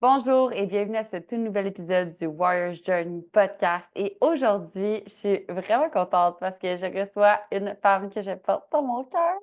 Bonjour et bienvenue à ce tout nouvel épisode du Warrior's Journey podcast. Et aujourd'hui, je suis vraiment contente parce que je reçois une femme que je porte dans mon cœur.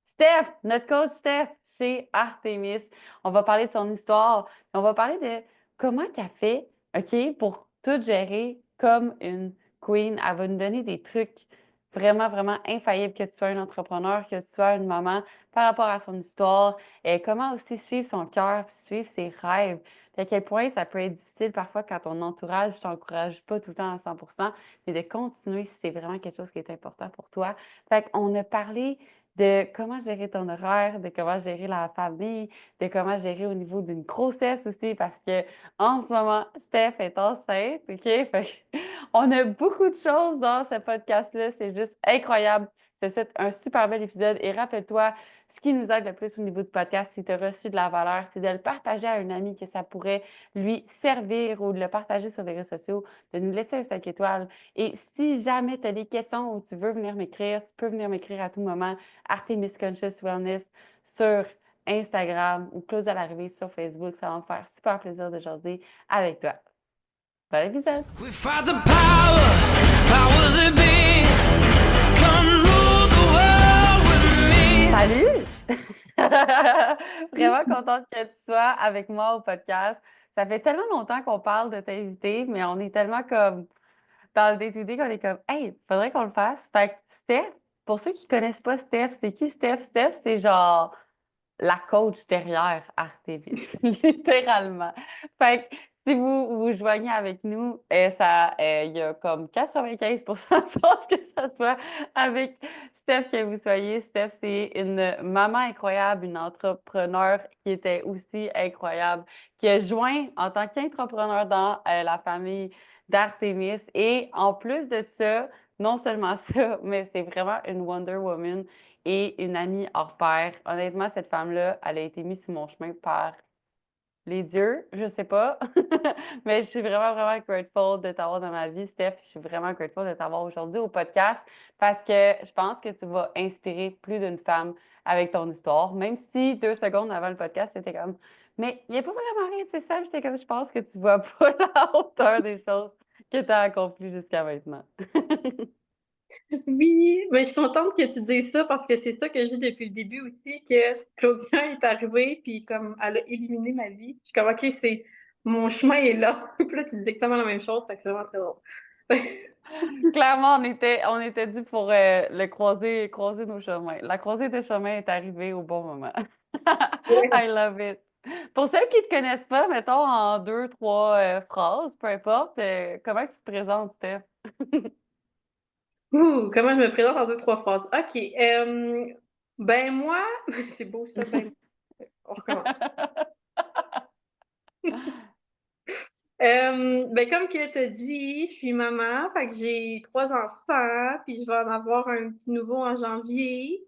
Steph, notre coach Steph chez Artemis. On va parler de son histoire. On va parler de comment qu'elle fait, OK, pour tout gérer comme une queen. Elle va nous donner des trucs vraiment, vraiment infaillibles, que tu sois un entrepreneur, que tu sois une maman, par rapport à son histoire, et comment aussi suivre son cœur, puis suivre ses rêves. Puis à quel point ça peut être difficile parfois quand ton entourage ne t'encourage pas tout le temps à 100%, mais de continuer si c'est vraiment quelque chose qui est important pour toi. Fait qu'on a parlé de comment gérer ton horaire, de comment gérer la famille, de comment gérer au niveau d'une grossesse aussi, parce que en ce moment, Steph est enceinte, OK? Fait que on a beaucoup de choses dans ce podcast-là, c'est juste incroyable. Je te souhaite un super bel épisode et rappelle-toi, ce qui nous aide le plus au niveau du podcast, si tu as reçu de la valeur, c'est de le partager à un ami que ça pourrait lui servir ou de le partager sur les réseaux sociaux, de nous laisser un 5 étoiles. Et si jamais tu as des questions ou tu veux venir m'écrire, tu peux venir m'écrire à tout moment. Artemis Conscious Wellness sur Instagram ou Close à l'arrivée sur Facebook. Ça va me faire super plaisir de jaser avec toi. Bon épisode! We fight the powers that be. Come rule the world with me. Salut! Vraiment contente que tu sois avec moi au podcast. Ça fait tellement longtemps qu'on parle de t'inviter, mais on est tellement comme dans le day-to-day qu'on est comme Hey, faudrait qu'on le fasse. Fait que Steph, pour ceux qui connaissent pas Steph, c'est qui Steph? Steph, c'est genre la coach derrière Artemis, littéralement. Fait que si vous vous joignez avec nous, il y a comme 95% de chances que ça soit avec Steph que vous soyez. Steph, c'est une maman incroyable, une entrepreneur qui était aussi incroyable, qui a joint en tant qu'entrepreneur dans la famille d'Artemis. Et en plus de ça, non seulement ça, mais c'est vraiment une Wonder Woman et une amie hors pair. Honnêtement, cette femme-là, elle a été mise sur mon chemin par les dieux, je sais pas. Mais je suis vraiment, vraiment grateful de t'avoir dans ma vie, Steph. Je suis vraiment grateful de t'avoir aujourd'hui au podcast parce que je pense que tu vas inspirer plus d'une femme avec ton histoire. Même si 2 secondes avant le podcast, c'était comme, mais il n'y a pas vraiment rien de spécial. J'étais comme, je pense que tu vois pas la hauteur des choses que tu as accomplies jusqu'à maintenant. Oui, mais je suis contente que tu dises ça parce que c'est ça que je dis depuis le début aussi, que Claudia est arrivée, puis comme elle a éliminé ma vie. Je suis comme, OK, c'est mon chemin est là. Puis là, tu dis exactement la même chose, fait que c'est vraiment très drôle. Clairement, on était dû pour croiser nos chemins. La croisée des chemins est arrivée au bon moment. I Ouais. love it. Pour ceux qui ne te connaissent pas, mettons en 2, 3 phrases, peu importe, comment tu te présentes, Steph? Comment je me présente en deux, trois phrases? OK. Ben moi, c'est beau ça, ben on recommence. Ben comme que tu dit, je suis maman, fait que j'ai 3 enfants, puis je vais en avoir un petit nouveau en janvier.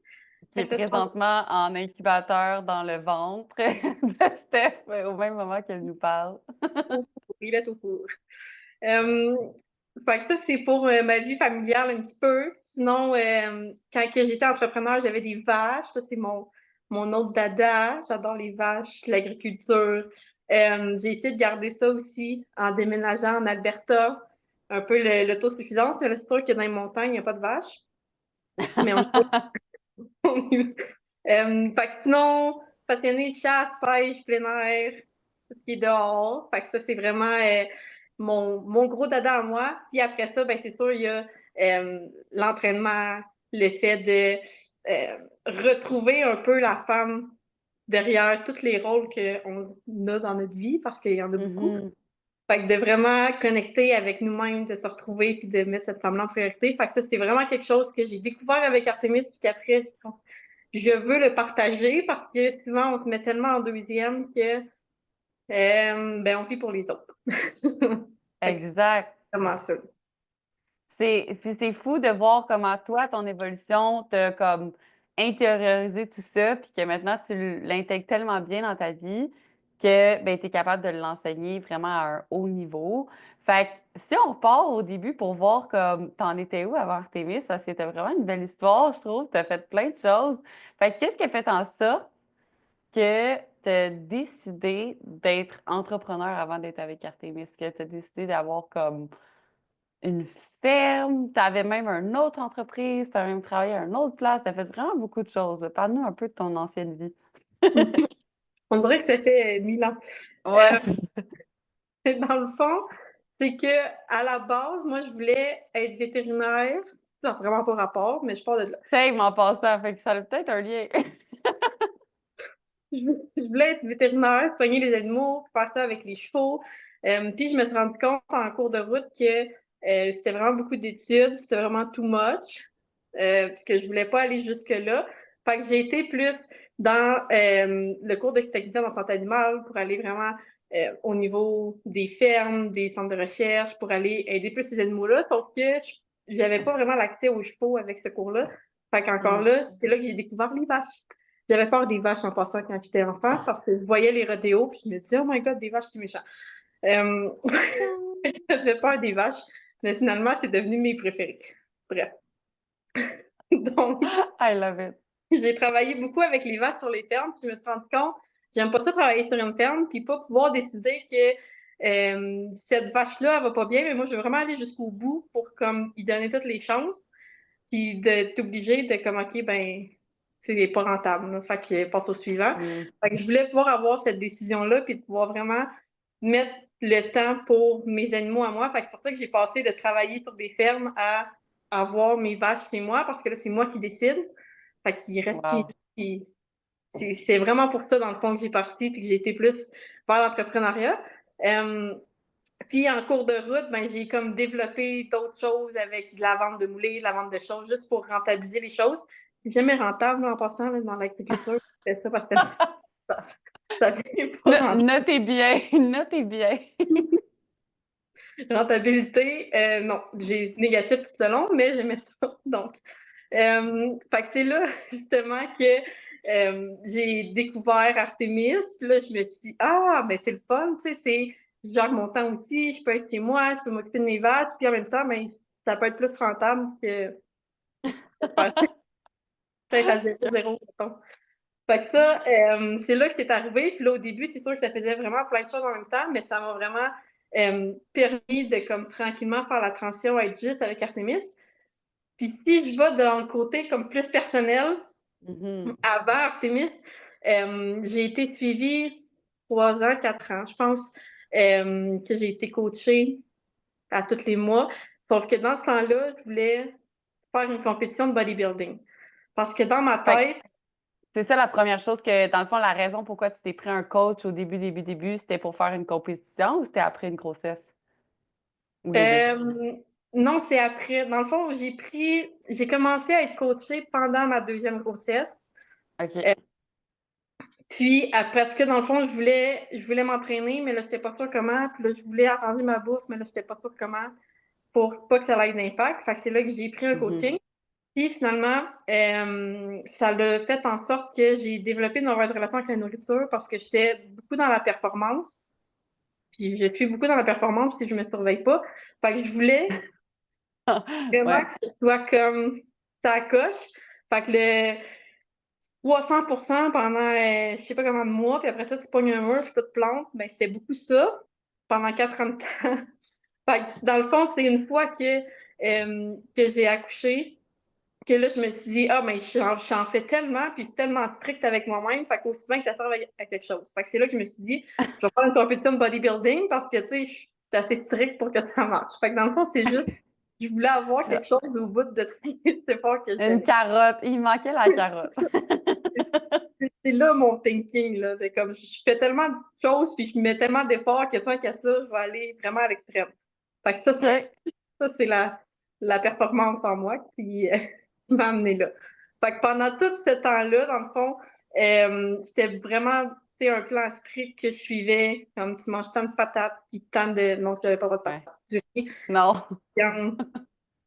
Qui Fait est que ça sera présentement en incubateur dans le ventre de Steph au même moment qu'elle nous parle. au four, il est au four. Euh, Fait que ça, c'est pour ma vie familiale un petit peu. Sinon, quand que j'étais entrepreneur, j'avais des vaches. Ça, c'est mon autre dada. J'adore les vaches, l'agriculture. J'ai essayé de garder ça aussi en déménageant en Alberta. Un peu l'autosuffisance, mais là, c'est sûr que dans les montagnes, il n'y a pas de vaches. Mais fait que sinon, passionné de chasse, pêche, plein air, tout ce qui est dehors. Fait que ça, c'est vraiment mon gros dada à moi. Puis après ça, ben, c'est sûr, il y a l'entraînement, le fait de retrouver un peu la femme derrière tous les rôles qu'on a dans notre vie, parce qu'il y en a beaucoup. Mhm. Fait que de vraiment connecter avec nous-mêmes, de se retrouver puis de mettre cette femme-là en priorité. Fait que ça, c'est vraiment quelque chose que j'ai découvert avec Artemis puis qu'après, je veux le partager parce que souvent, on se met tellement en deuxième que ben, on vit pour les autres. Fait que c'est Exact. vraiment ça. Puis c'est fou de voir comment toi, ton évolution, t'a comme intériorisé tout ça, puis que maintenant tu l'intègres tellement bien dans ta vie que ben, tu es capable de l'enseigner vraiment à un haut niveau. Fait que si on repart au début pour voir comme t'en étais où avant Artemis, parce que t'as vraiment une belle histoire, je trouve, t'as fait plein de choses. Fait que qu'est-ce qui a fait en sorte que t'as décidé d'être entrepreneur avant d'être avec Artemis? Que t'as décidé d'avoir comme une ferme, t'avais même une autre entreprise, t'as même travaillé à une autre place, t'as fait vraiment beaucoup de choses. Parle-nous un peu de ton ancienne vie. On dirait que ça fait 1000 ans. Ouais, c'est ça. Dans le fond, c'est que à la base, moi, je voulais être vétérinaire. Ça n'a vraiment pas rapport, mais je parle de là. Same en passant, fait que ça a peut-être un lien. Je voulais être vétérinaire, soigner les animaux, faire ça avec les chevaux. Puis je me suis rendu compte en cours de route que c'était vraiment beaucoup d'études, c'était vraiment too much, puis que je voulais pas aller jusque-là. Fait que j'ai été plus dans le cours de technicien en santé animale pour aller vraiment au niveau des fermes, des centres de recherche, pour aller aider plus ces animaux-là, sauf que je n'avais pas vraiment l'accès aux chevaux avec ce cours-là. Fait qu'encore là, c'est là que j'ai découvert les vaches. J'avais peur des vaches en passant quand j'étais enfant parce que je voyais les rodéos puis je me disais, oh my god, des vaches, c'est méchant. Euh... J'avais peur des vaches, mais finalement, c'est devenu mes préférés. Bref. Donc, I love it. j'ai travaillé beaucoup avec les vaches sur les fermes puis je me suis rendu compte, j'aime pas ça travailler sur une ferme puis pas pouvoir décider que cette vache-là, elle va pas bien, mais moi, je veux vraiment aller jusqu'au bout pour comme y donner toutes les chances puis de t'obliger de comme, OK, ben, c'est pas rentable. Là. Fait que passe au suivant. Mm. Fait que je voulais pouvoir avoir cette décision-là puis de pouvoir vraiment mettre le temps pour mes animaux à moi. Fait que c'est pour ça que j'ai passé de travailler sur des fermes à avoir mes vaches chez moi parce que là, c'est moi qui décide. Fait qu'il reste Wow. puis c'est vraiment pour ça, dans le fond, que j'ai parti puis que j'ai été plus vers l'entrepreneuriat. Puis en cours de route, ben, j'ai comme développé d'autres choses avec de la vente de moulées, de la vente de choses, juste pour rentabiliser les choses. C'est jamais rentable là, en passant là, dans l'agriculture. C'est ça parce que ça, ça devient pas rentable. Notez bien, notez bien. Rentabilité, non, j'ai négatif tout le long, mais j'aimais ça. Donc, fait que c'est là justement que j'ai découvert Artemis. Puis là, je me suis dit, ah, ben c'est le fun, tu sais, c'est je gère mon temps aussi, je peux être chez moi, je peux m'occuper de mes vaches, puis en même temps, ben, ça peut être plus rentable que de faire peut-être à 0-0, mettons. Fait que ça, c'est là que c'est arrivé. Puis là, au début, c'est sûr que ça faisait vraiment plein de choses en même temps, mais ça m'a vraiment permis de comme tranquillement faire la transition à être juste avec Artemis. Puis si je vais dans le côté comme plus personnel, Mhm. avant Artemis, j'ai été suivie 3 ans, 4 ans, je pense, que j'ai été coachée à tous les mois. Sauf que dans ce temps-là, je voulais faire une compétition de bodybuilding. Parce que dans ma Fait que tête, c'est ça la première chose que, dans le fond, la raison pourquoi tu t'es pris un coach au début, c'était pour faire une compétition ou c'était après une grossesse? Ou les deux? non, c'est après. Dans le fond, j'ai commencé à être coachée pendant ma deuxième grossesse. OK. Euh, Puis, parce que dans le fond, je voulais m'entraîner, mais là, je n'étais pas sûre comment. Puis là, je voulais arranger ma bourse, mais là, je n'étais pas sûre comment pour pas que ça ait d'impact. Fait que c'est là que j'ai pris un Mhm. coaching. Puis finalement, ça l'a fait en sorte que j'ai développé une mauvaise relation avec la nourriture parce que j'étais beaucoup dans la performance. Puis je suis beaucoup dans la performance si je me surveille pas. Fait que je voulais vraiment Ouais. que ce soit comme ça coche. Fait que le 300% pendant je sais pas comment de mois, puis après ça, tu pognes un mur, puis tu te plantes, ben c'était beaucoup ça pendant 4 ans de temps. Fait que dans le fond, c'est une fois que j'ai accouché, que là, je me suis dit, ah, mais j'en fais tellement, puis tellement stricte avec moi-même, fait qu'aussi bien que ça serve à quelque chose. Fait que c'est là que je me suis dit, je vais faire une compétition de bodybuilding parce que, tu sais, je suis assez stricte pour que ça marche. Fait que dans le fond, c'est juste, je voulais avoir quelque chose au bout de tous les efforts que je Une donnais. carotte. Il manquait la carotte. C'est là mon thinking, là. C'est comme, je fais tellement de choses, puis je mets tellement d'efforts que tant qu'à ça, je vais aller vraiment à l'extrême. Fait que ça, OK. ça c'est la performance en moi qui m'a amené là. Fait que pendant tout ce temps-là, dans le fond, c'était vraiment un plan strict que je suivais, comme tu manges tant de patates, puis tant de... Non, j'avais pas le droit de Ouais. patates. Du riz, Non. viande,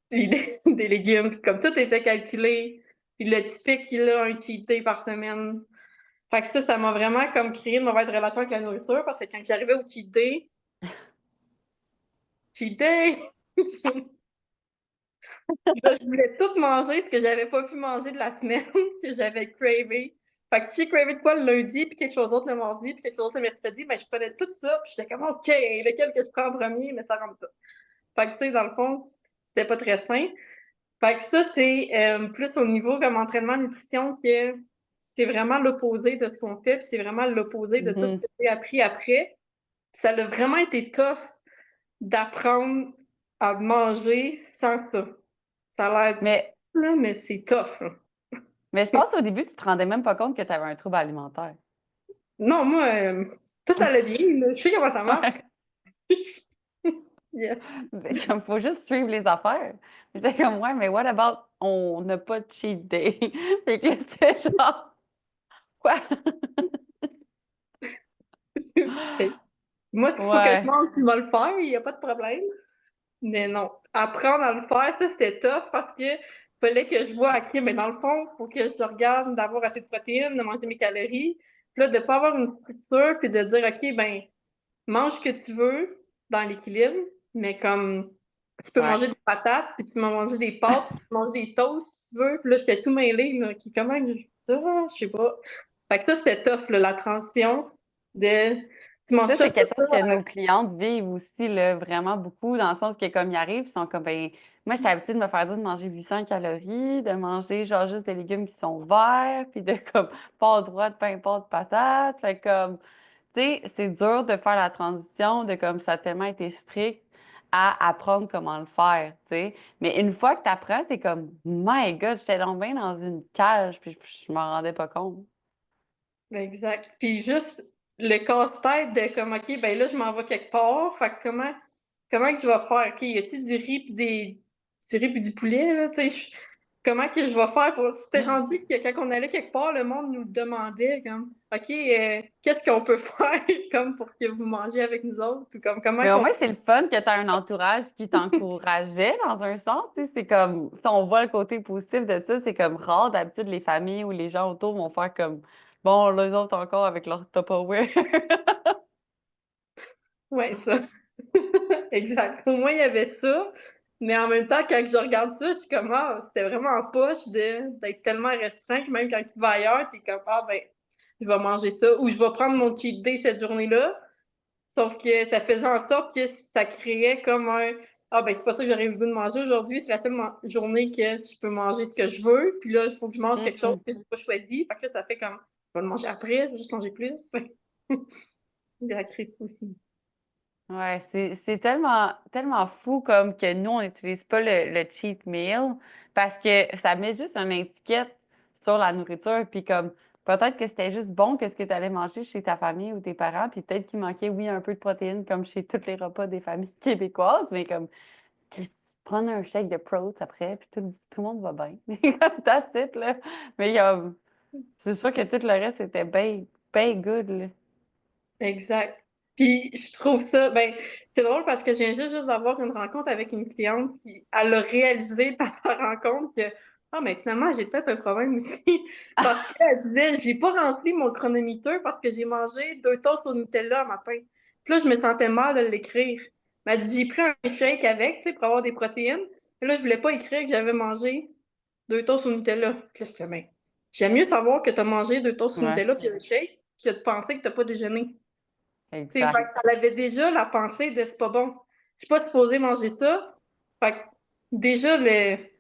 puis des légumes, puis comme tout était calculé. Puis le typique, il a un cheat day par semaine. Fait que ça m'a vraiment comme créé une mauvaise relation avec la nourriture parce que quand j'arrivais au cheat day, je voulais tout manger ce que j'avais pas pu manger de la semaine, que j'avais cravé. Fait que si j'ai cravé de quoi le lundi, puis quelque chose d'autre le mardi, puis quelque chose d'autre le mercredi, ben je prenais tout ça, puis j'étais comme OK, lequel que je prends en premier, mais ça rentre pas. Fait que tu sais, dans le fond, c'était pas très sain. Fait que ça, c'est plus au niveau comme entraînement nutrition que c'est vraiment l'opposé de ce qu'on fait, puis c'est vraiment l'opposé de tout ce que j'ai appris après. Ça a vraiment été tough d'apprendre à manger sans ça. Ça a l'air difficile, Mais, là, mais c'est tough, là. mais je pense qu'au début, tu te rendais même pas compte que tu avais un trouble alimentaire. Non, moi, tout allait bien, là. Je sais comment ça marche. Yes. Comme, faut juste suivre les affaires. J'étais comme, ouais, mais what about on n'a pas de cheat day? Fait que là, c'était genre, quoi? Moi, s'il faut que je Ouais. mange, je vais le faire, il n'y a pas de problème. Mais non, apprendre à le faire, ça, c'était tough parce que fallait que je vois, OK, mais dans le fond, il faut que je regarde d'avoir assez de protéines, de manger mes calories. Puis là, de ne pas avoir une structure, puis de dire, OK, ben, mange ce que tu veux dans l'équilibre, mais comme tu peux Ouais. manger des patates, puis tu peux manger des pâtes, puis tu peux manger des toasts si tu veux. Puis là, j'étais tout mêlée, là, qui comment ça, je sais pas. Fait que ça, c'était tough, là, la transition de tu manges Ça, ça, c'est quelque chose que ça. nos clientes vivent aussi, là, vraiment beaucoup, dans le sens que comme ils arrivent, ils sont comme, ben, moi, j'étais habituée de me faire dire de manger 800 calories, de manger genre juste des légumes qui sont verts, puis de comme pas de droit de pain, pas de patates. Fait que, comme, tu sais, c'est dur de faire la transition de comme ça a tellement été strict à apprendre comment le faire, tu sais. Mais une fois que tu apprends, t'es comme, my God, j'étais donc bien dans une cage, puis je m'en rendais pas compte. Exact. Puis juste le casse-tête de comme, OK, ben là, je m'en vais quelque part. Fait que comment que je vais faire? OK, y a-tu du riz du riz puis du poulet, là? Tu sais, comment que je vais faire pour. C'était rendu que quand on allait quelque part, le monde nous le demandait, comme, OK, qu'est-ce qu'on peut faire comme pour que vous mangiez avec nous autres? Ou comme, comment Mais au qu'on. moins, c'est le fun que tu as un entourage qui t'encourageait dans un sens. Tu sais, c'est comme, si on voit le côté positif de ça, c'est comme rare. D'habitude, les familles ou les gens autour vont faire comme, bon, les autres encore avec leur Tupperware. Ouais, ça. Exact. Au moins, il y avait ça. Mais en même temps, quand je regarde ça, je suis comme, ah, c'était vraiment poche d'être tellement restreint que même quand tu vas ailleurs, t'es comme, ah, ben, je vais manger ça ou je vais prendre mon cheat day cette journée-là. Sauf que ça faisait en sorte que ça créait comme ah, ben, c'est pas ça que j'aurais le goût de manger aujourd'hui. C'est la seule journée que je peux manger ce que je veux. Puis là, il faut que je mange quelque chose Mhm. que j'ai pas choisi. Fait que là, ça fait comme, je vais le manger après, je vais juste manger plus. Ça crée ça aussi. Ouais, c'est tellement fou comme que nous, on n'utilise pas le cheat meal parce que ça met juste une étiquette sur la nourriture. Puis comme peut-être que c'était juste bon que ce que tu allais manger chez ta famille ou tes parents, puis peut-être qu'il manquait, oui, un peu de protéines comme chez tous les repas des familles québécoises, mais comme tu prends un shake de protes après, puis tout le monde va bien. Comme that's it, là. Mais c'est sûr que tout le reste était bien bien good, là. Exact. Puis je trouve ça, ben, c'est drôle parce que je viens juste d'avoir une rencontre avec une cliente, puis elle a réalisé dans sa rencontre que, ah, mais finalement, j'ai peut-être un problème aussi. Parce qu'elle disait, je n'ai pas rempli mon chronomètre parce que j'ai mangé 2 toasts au Nutella un matin. Puis là, je me sentais mal de l'écrire. Mais elle dit, j'ai pris un shake avec, tu sais, pour avoir des protéines. Et là, je voulais pas écrire que j'avais mangé 2 toasts au Nutella. Puis là, je fais, ben, j'aime mieux savoir que tu as mangé 2 toasts au Ouais, Nutella puis un shake que de penser que tu n'as pas déjeuné. Fait exact. qu'elle avait déjà la pensée de c'est pas bon. Je suis pas supposée manger ça. Fait que déjà,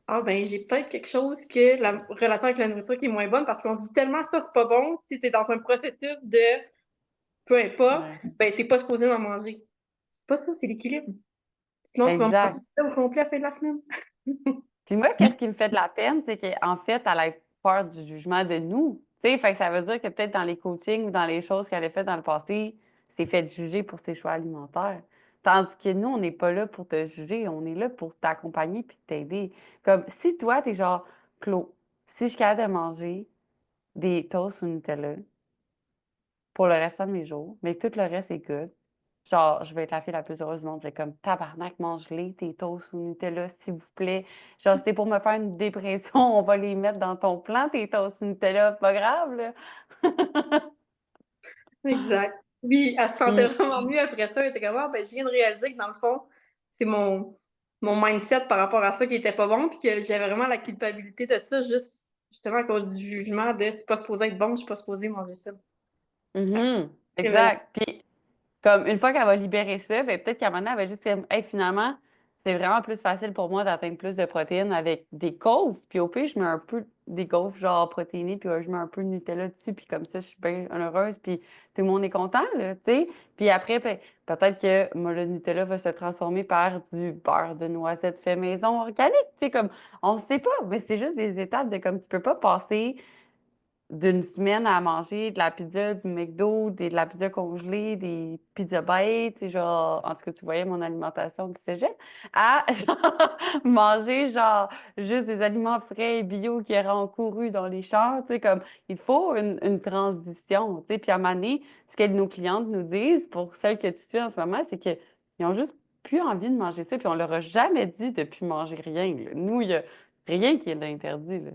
ah ben, j'ai peut-être quelque chose que la relation avec la nourriture qui est moins bonne parce qu'on dit tellement ça, c'est pas bon. Si t'es dans un processus de peu importe, Ouais. ben, t'es pas supposé en manger. C'est pas ça, c'est l'équilibre. Sinon, tu vas manger Exact. ça au complet à la fin de la semaine. Puis moi, qu'est-ce qui me fait de la peine, c'est qu'en fait, elle a peur du jugement de nous. Tu sais, fait que ça veut dire que peut-être dans les coachings ou dans les choses qu'elle a faites dans le passé, c'est fait juger pour ses choix alimentaires. Tandis que nous, on n'est pas là pour te juger, on est là pour t'accompagner puis t'aider. Comme si toi, t'es genre, Claude, si je suis capable de manger des toasts au Nutella pour le restant de mes jours, mais tout le reste est good, genre, je vais être la fille la plus heureuse du monde. Je vais être comme, tabarnak, mange-les, tes toasts au Nutella, s'il vous plaît. Genre, c'était pour me faire une dépression, on va les mettre dans ton plan, tes toasts au Nutella, pas grave, là. Exact. Puis, elle se sentait Puis, vraiment mieux après ça. Elle était comme, ah, ben, je viens de réaliser que dans le fond, c'est mon mindset par rapport à ça qui était pas bon, puis que j'avais vraiment la culpabilité de ça, juste justement à cause du jugement de c'est pas supposé être bon, je suis pas supposée manger ça. Mhm. Révélateur. Exact. Puis comme une fois qu'elle va libérer ça, ben, peut-être qu'à un moment donné, elle va juste comme, hey, finalement, c'est vraiment plus facile pour moi d'atteindre plus de protéines avec des gaufres. Puis au pire, je mets un peu des gaufres genre protéinées, puis je mets un peu de Nutella dessus, puis comme ça, je suis bien heureuse, puis tout le monde est content, là, tu sais. Puis après, peut-être que moi, le Nutella va se transformer par du beurre de noisette fait maison organique, tu sais, comme, on sait pas, mais c'est juste des étapes de comme, tu peux pas passer d'une semaine à manger de la pizza, du McDo, de la pizza congelée, des pizza bites, tu sais, genre, en tout cas, tu voyais mon alimentation du cégep, à genre, manger genre juste des aliments frais et bio qui auraient couru dans les champs, tu sais, comme, il faut une transition, tu sais, puis à un moment donné, ce que nos clientes nous disent, pour celles que tu suis en ce moment, c'est qu'ils ont juste plus envie de manger ça, puis on leur a jamais dit de plus manger rien, là. Nous, il y a rien qui est interdit, là.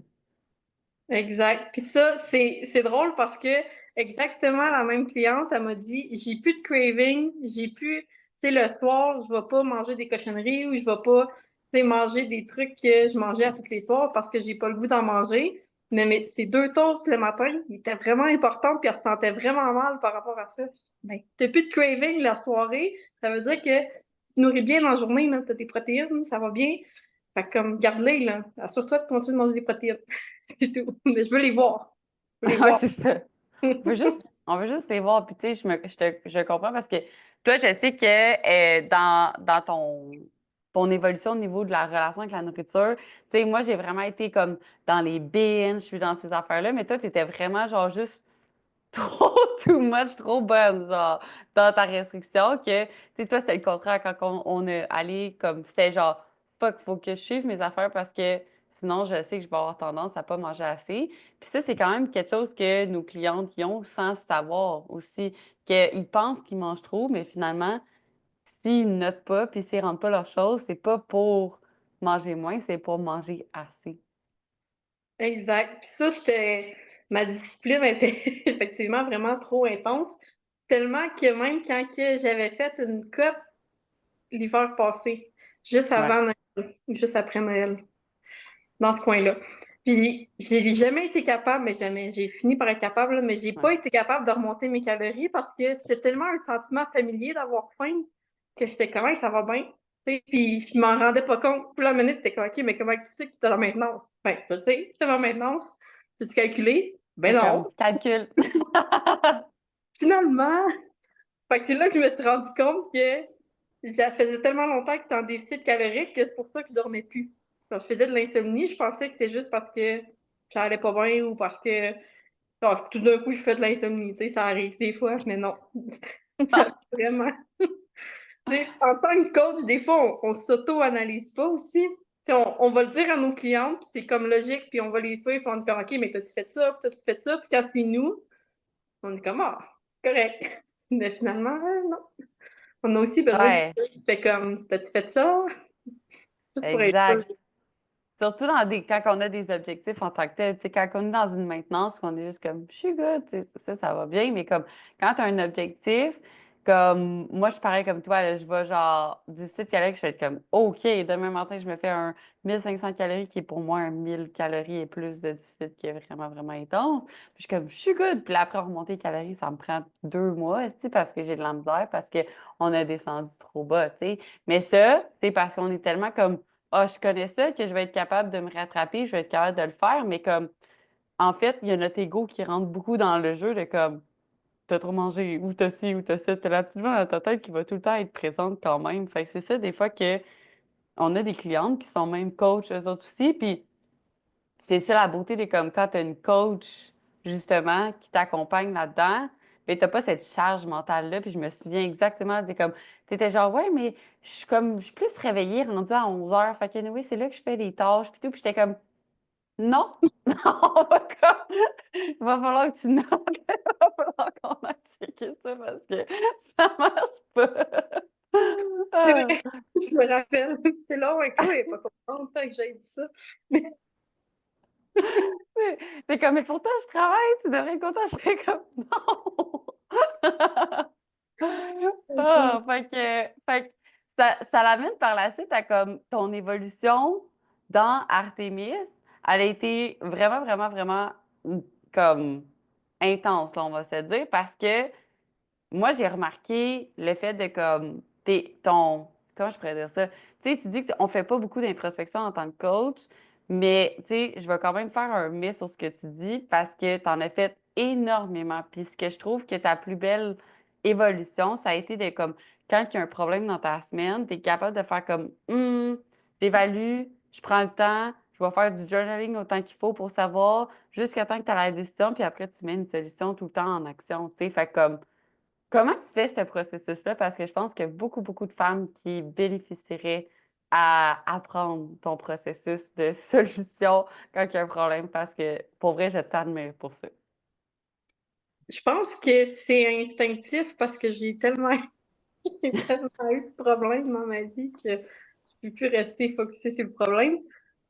Exact. Puis ça, c'est drôle parce que exactement la même cliente, elle m'a dit, j'ai plus de craving, j'ai plus, tu sais, le soir, je vais pas manger des cochonneries ou je vais pas, tu sais, manger des trucs que je mangeais à tous les soirs parce que j'ai pas le goût d'en manger. Mais ces 2 toasts le matin, ils étaient vraiment importants puis elle se sentait vraiment mal par rapport à ça. Ben, t'as plus de craving la soirée, ça veut dire que tu te nourris bien dans la journée, là, t'as tes protéines, ça va bien. Fait que comme, garde-les, là. Assure-toi de continuer de manger des protéines. C'est tout. Mais je veux les voir. Je veux les Ouais, voir. c'est ça. On veut juste les voir. Puis, tu sais, je comprends parce que toi, je sais que dans ton évolution au niveau de la relation avec la nourriture, tu sais, moi, j'ai vraiment été comme dans les binges, je suis dans ces affaires-là, mais toi, tu étais vraiment, genre, juste trop too much, trop bonne, genre, dans ta restriction, que, tu sais, toi, c'était le contraire quand on est allé comme, c'était genre, fuck, faut que je suive mes affaires parce que sinon, je sais que je vais avoir tendance à pas manger assez. Puis ça, c'est quand même quelque chose que nos clientes y ont sans savoir aussi, qu'ils pensent qu'ils mangent trop, mais finalement, s'ils notent pas puis s'ils rendent pas leurs choses, c'est pas pour manger moins, c'est pour manger assez. Exact. Puis ça, ma discipline était effectivement vraiment trop intense. Tellement que même quand que j'avais fait une cote l'hiver passé, juste Ouais. avant Noël, juste après Noël, dans ce coin-là. Puis, je n'ai jamais été capable, mais jamais. J'ai fini par être capable, là, mais j'ai Ouais. pas été capable de remonter mes calories parce que c'était tellement un sentiment familier d'avoir faim que j'étais comme, hey, ça va bien. Tu sais, puis, je m'en rendais pas compte. Puis la minute, t'es comme, OK, mais comment tu sais que tu es en maintenance? Ben, je sais, tu es en maintenance. Peux-tu calculer? Ben C'est comme non. calcul. Finalement, fait que c'est là que je me suis rendu compte que ça faisait tellement longtemps que j'étais en déficit calorique que c'est pour ça que je dormais plus. Quand je faisais de l'insomnie, je pensais que c'est juste parce que ça allait pas bien ou parce que tout d'un coup je fais de l'insomnie. Tu sais, ça arrive des fois, mais non. Vraiment. Tu sais, en tant que coach, des fois, on s'auto-analyse pas aussi. Tu sais, on va le dire à nos clients, puis c'est comme logique, puis on va les suivre, puis on est comme, OK, mais t'as-tu fait ça, puis t'as-tu fait ça, puis quand c'est nous, on est comme, ah, correct. Mais finalement, non. On a aussi besoin de Ouais, quelqu'un qui fait comme, t'as-tu fait ça? Juste pour être sûr. exact. Surtout quand on a des objectifs en tant que tel, tu sais, quand on est dans une maintenance, qu'on est juste comme, je suis good, tu sais, ça va bien, mais comme, quand tu as un objectif, comme, moi, je suis pareil comme toi, là, je vais genre, 17 calories, je vais être comme, OK, demain matin, je me fais un 1500 calories qui est pour moi un 1000 calories et plus de déficit qui est vraiment, vraiment intense. Puis je suis comme, je suis good. Puis là, après, remonter les calories, ça me prend 2 mois, tu sais, parce que j'ai de la misère, parce qu'on a descendu trop bas, tu sais. Mais ça, c'est parce qu'on est tellement comme, ah, je connais ça, que je vais être capable de me rattraper, je vais être capable de le faire, mais comme, en fait, il y a notre ego qui rentre beaucoup dans le jeu de comme, t'as trop mangé, ou t'as ci, ou t'as ça. T'as la petite voix dans ta tête qui va tout le temps être présente quand même. Fait que c'est ça, des fois, que on a des clientes qui sont même coachs, eux autres aussi, puis c'est ça la beauté de comme quand t'as une coach, justement, qui t'accompagne là-dedans, mais t'as pas cette charge mentale-là. Puis je me souviens exactement, t'étais genre, ouais, mais je suis plus réveillée, rendue à 11 heures. Fait que, oui, c'est là que je fais les tâches, puis tout. Puis j'étais comme, non, non, il va falloir que tu notes, il va falloir qu'on aille checker ça parce que ça marche pas. Ah. Je me rappelle, j'étais là, ouais, quoi, il n'est pas contente que j'ai dit ça. Mais T'es comme, mais pourtant, je travaille, tu devrais être content. Je serais comme, non! Ah, fait que ça l'amène par la suite à comme ton évolution dans Artemis elle a été vraiment, vraiment, vraiment comme intense, là, on va se dire, parce que moi, j'ai remarqué le fait de comme comment je pourrais dire ça? Tu sais, tu dis qu'on fait pas beaucoup d'introspection en tant que coach, mais tu sais, je vais quand même faire un mais sur ce que tu dis parce que tu en as fait énormément. Puis ce que je trouve que ta plus belle évolution, ça a été de comme quand il y a un problème dans ta semaine, tu es capable de faire comme j'évalue, je prends le temps, je vais faire du journaling autant qu'il faut pour savoir jusqu'à temps que tu as la décision, puis après tu mets une solution tout le temps en action, tu sais. Fait comme comment tu fais ce processus-là? Parce que je pense qu'il y a beaucoup, beaucoup de femmes qui bénéficieraient à apprendre ton processus de solution quand il y a un problème, parce que pour vrai, je t'admire pour ça. Je pense que c'est instinctif parce que j'ai tellement eu de problèmes dans ma vie que je peux plus rester focusée sur le problème.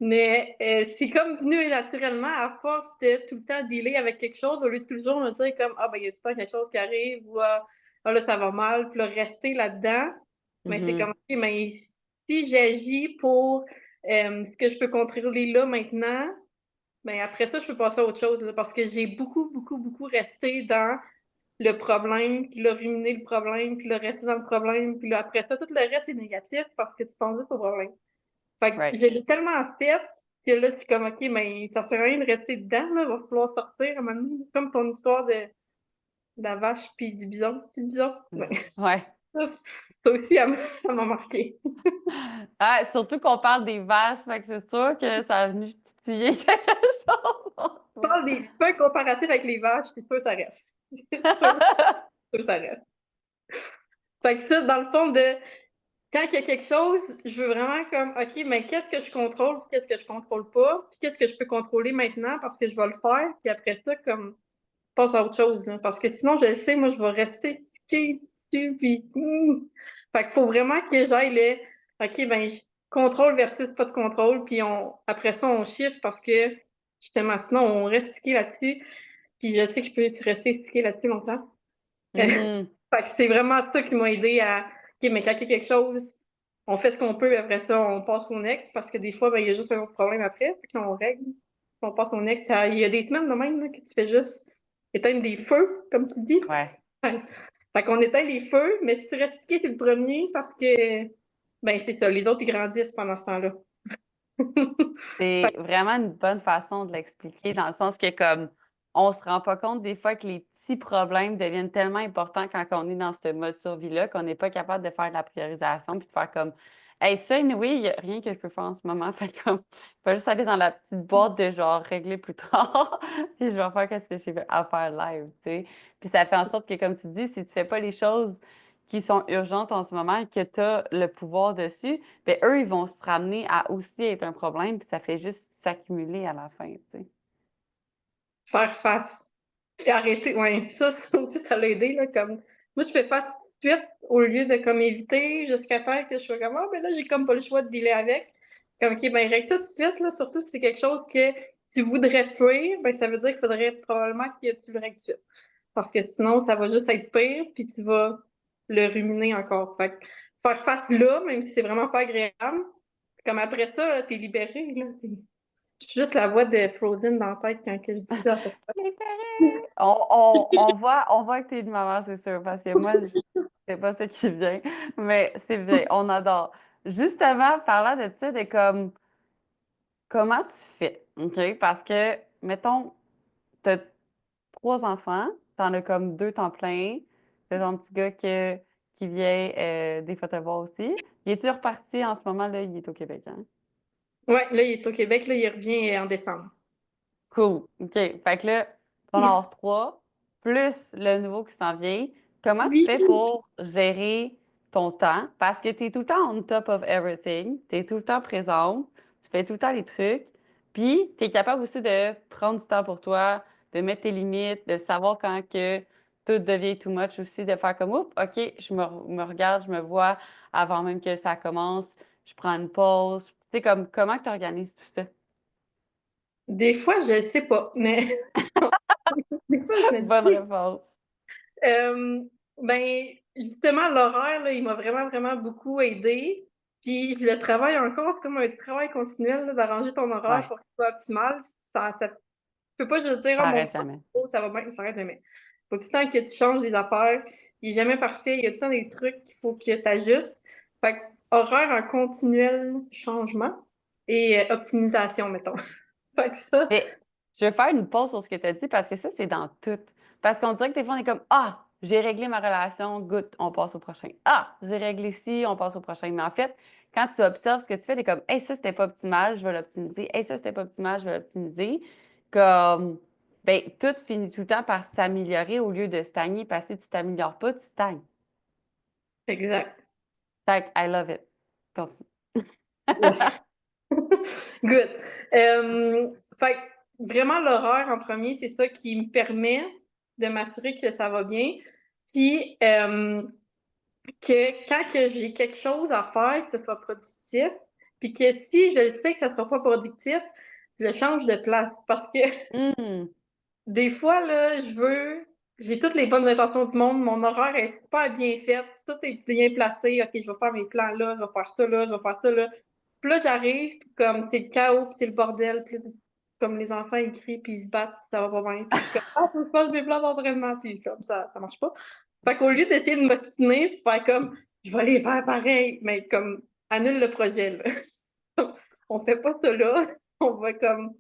Mais c'est comme venu naturellement à force de tout le temps dealer avec quelque chose, au lieu de toujours me dire comme ah ben il y a tout le temps quelque chose qui arrive ou ah là ça va mal, puis là rester là-dedans. Mais c'est comme Mhm. ok, mais si j'agis pour ce que je peux contrôler là maintenant, ben après ça je peux passer à autre chose là, parce que j'ai beaucoup beaucoup beaucoup resté dans le problème, puis là, ruminer le problème, puis là, rester dans le problème, puis là, après ça, tout le reste est négatif parce que tu penses juste au problème. Fait que Right. je l'ai tellement fait que là, je suis comme, OK, mais ça sert à rien de rester dedans, là, il va falloir sortir à un moment donné. Comme ton histoire de la vache puis du bison. C'est le bison? Ouais. Ouais. Ça aussi, ça m'a marqué. Ah, surtout qu'on parle des vaches, fait que c'est sûr que ça a venu titiller quelque chose. Si tu fais un comparatif avec les vaches, c'est sûr que ça reste. C'est sûr que ça reste. Fait que ça, dans le fond, quand il y a quelque chose, je veux vraiment comme, OK, mais qu'est-ce que je contrôle, qu'est-ce que je contrôle pas, puis qu'est-ce que je peux contrôler maintenant parce que je vais le faire, puis après ça, comme, passe à autre chose, là. Parce que sinon, je le sais, moi, je vais rester stické dessus, puis, Fait qu'il faut vraiment que j'aille OK, ben, contrôle versus pas de contrôle, puis après ça, on chiffre parce que, justement, sinon, on reste stické là-dessus, puis je sais que je peux rester stické là-dessus longtemps. Mhm. Fait que c'est vraiment ça qui m'a aidé à OK, mais quand il y a quelque chose, on fait ce qu'on peut, et après ça, on passe au next, parce que des fois, ben, il y a juste un autre problème après, fait qu'on règle, on passe au next. Il y a des semaines de même là, que tu fais juste éteindre des feux, comme tu dis. Ouais. Fait qu'on éteint les feux, mais si tu restes stické, t'es le premier parce que, ben, c'est ça, les autres, ils grandissent pendant ce temps-là. C'est vraiment une bonne façon de l'expliquer, dans le sens que comme on se rend pas compte des fois que les petits problèmes deviennent tellement importants quand on est dans ce mode survie-là qu'on n'est pas capable de faire de la priorisation puis de faire comme hey, ça, oui, il n'y a rien que je peux faire en ce moment. Fait comme je vais juste aller dans la petite boîte de genre régler plus tard, puis je vais faire qu'est-ce que j'ai à faire live, tu sais. Puis ça fait en sorte que, comme tu dis, si tu fais pas les choses qui sont urgentes en ce moment et que tu as le pouvoir dessus, bien, eux, ils vont se ramener à aussi être un problème, puis ça fait juste s'accumuler à la fin, tu sais. Faire face. Et arrêter, ouais, ça aussi, ça l'a aidé, là, comme, moi, je fais face tout de suite, au lieu de, comme, éviter jusqu'à temps que je sois comme, ah, ben là, j'ai comme pas le choix de dealer avec. Comme, OK, ben, règle ça tout de suite, là, surtout si c'est quelque chose que tu voudrais fuir, ben, ça veut dire qu'il faudrait probablement que tu le règles tout de suite. Parce que sinon, ça va juste être pire, puis tu vas le ruminer encore. Fait que faire face là, même si c'est vraiment pas agréable, comme après ça, là, t'es libéré, là. J'ai juste la voix de Frozen dans la tête quand que je dis ça. Libéré! On voit que t'es une maman, c'est sûr, parce que moi, c'est pas ça qui vient, mais c'est bien, on adore. Justement, parlant de ça, de comme, comment tu fais, OK? Parce que, mettons, t'as 3 enfants, t'en as comme 2 temps plein, t'as ton petit gars qui vient des fois te voir aussi. Il est-tu reparti en ce moment, là? Il est au Québec, hein? Ouais, là, il est au Québec, là, il revient en décembre. Cool. OK. Fait que là, t'en as 3, plus le nouveau qui s'en vient. Comment tu Oui. fais pour gérer ton temps? Parce que tu es tout le temps on top of everything. Tu es tout le temps présente. Tu fais tout le temps les trucs. Puis, tu es capable aussi de prendre du temps pour toi, de mettre tes limites, de savoir quand que tout devient too much aussi, de faire comme, oups, OK, me regarde, je me vois avant même que ça commence. Je prends une pause. Tu sais, comme, comment tu organises tout ça? Des fois, je sais pas, mais des fois, je me Bonne dis, réponse. ben, justement, l'horaire, là, il m'a vraiment, vraiment beaucoup aidé. Puis je le travaille encore, c'est comme un travail continuel là, d'arranger ton horaire Ouais, pour qu'il soit optimal. Tu peux pas juste dire, ça ah, mon arrête temps, jamais. ça va bien, ça s'arrête jamais. Faut tout le temps que tu changes des affaires. Il est jamais parfait. Il y a tout le temps des trucs qu'il faut que tu ajustes. Fait que, horaire en continuel changement et optimisation, mettons. Fait que ça, Mais je vais faire une pause sur ce que tu as dit parce que ça, c'est dans tout. Parce qu'on dirait que des fois, on est comme ah, j'ai réglé ma relation, good, on passe au prochain. Ah, j'ai réglé ci, on passe au prochain. Mais en fait, quand tu observes ce que tu fais, tu es comme hey, ça, c'était pas optimal, je vais l'optimiser. Hey, ça, c'était pas optimal, je vais l'optimiser. Comme, ben, tout finit tout le temps par s'améliorer au lieu de stagner parce que si tu t'améliores pas, tu stagnes. exact. Fait que I love it. Continue. Good. Fait que vraiment, l'horaire en premier, c'est ça qui me permet de m'assurer que ça va bien. Puis, que quand que j'ai quelque chose à faire, que ce soit productif, puis que si je le sais que ça ne sera pas productif, je change de place. Parce que Hmm. des fois, là, j'ai toutes les bonnes intentions du monde, mon horaire est super bien fait, tout est bien placé. OK, je vais faire mes plans là, je vais faire ça là, je vais faire ça là. Puis là, j'arrive, puis comme c'est le chaos, puis c'est le bordel, puis comme les enfants ils crient, puis ils se battent, puis ça va pas bien. Puis je suis comme, ah, faut que je fasse mes plans d'entraînement, puis comme ça marche pas. Fait qu'au lieu d'essayer de m'ostiner, puis faire comme, je vais les faire pareil, mais comme, annule le projet, là. On fait pas ça là, on va comme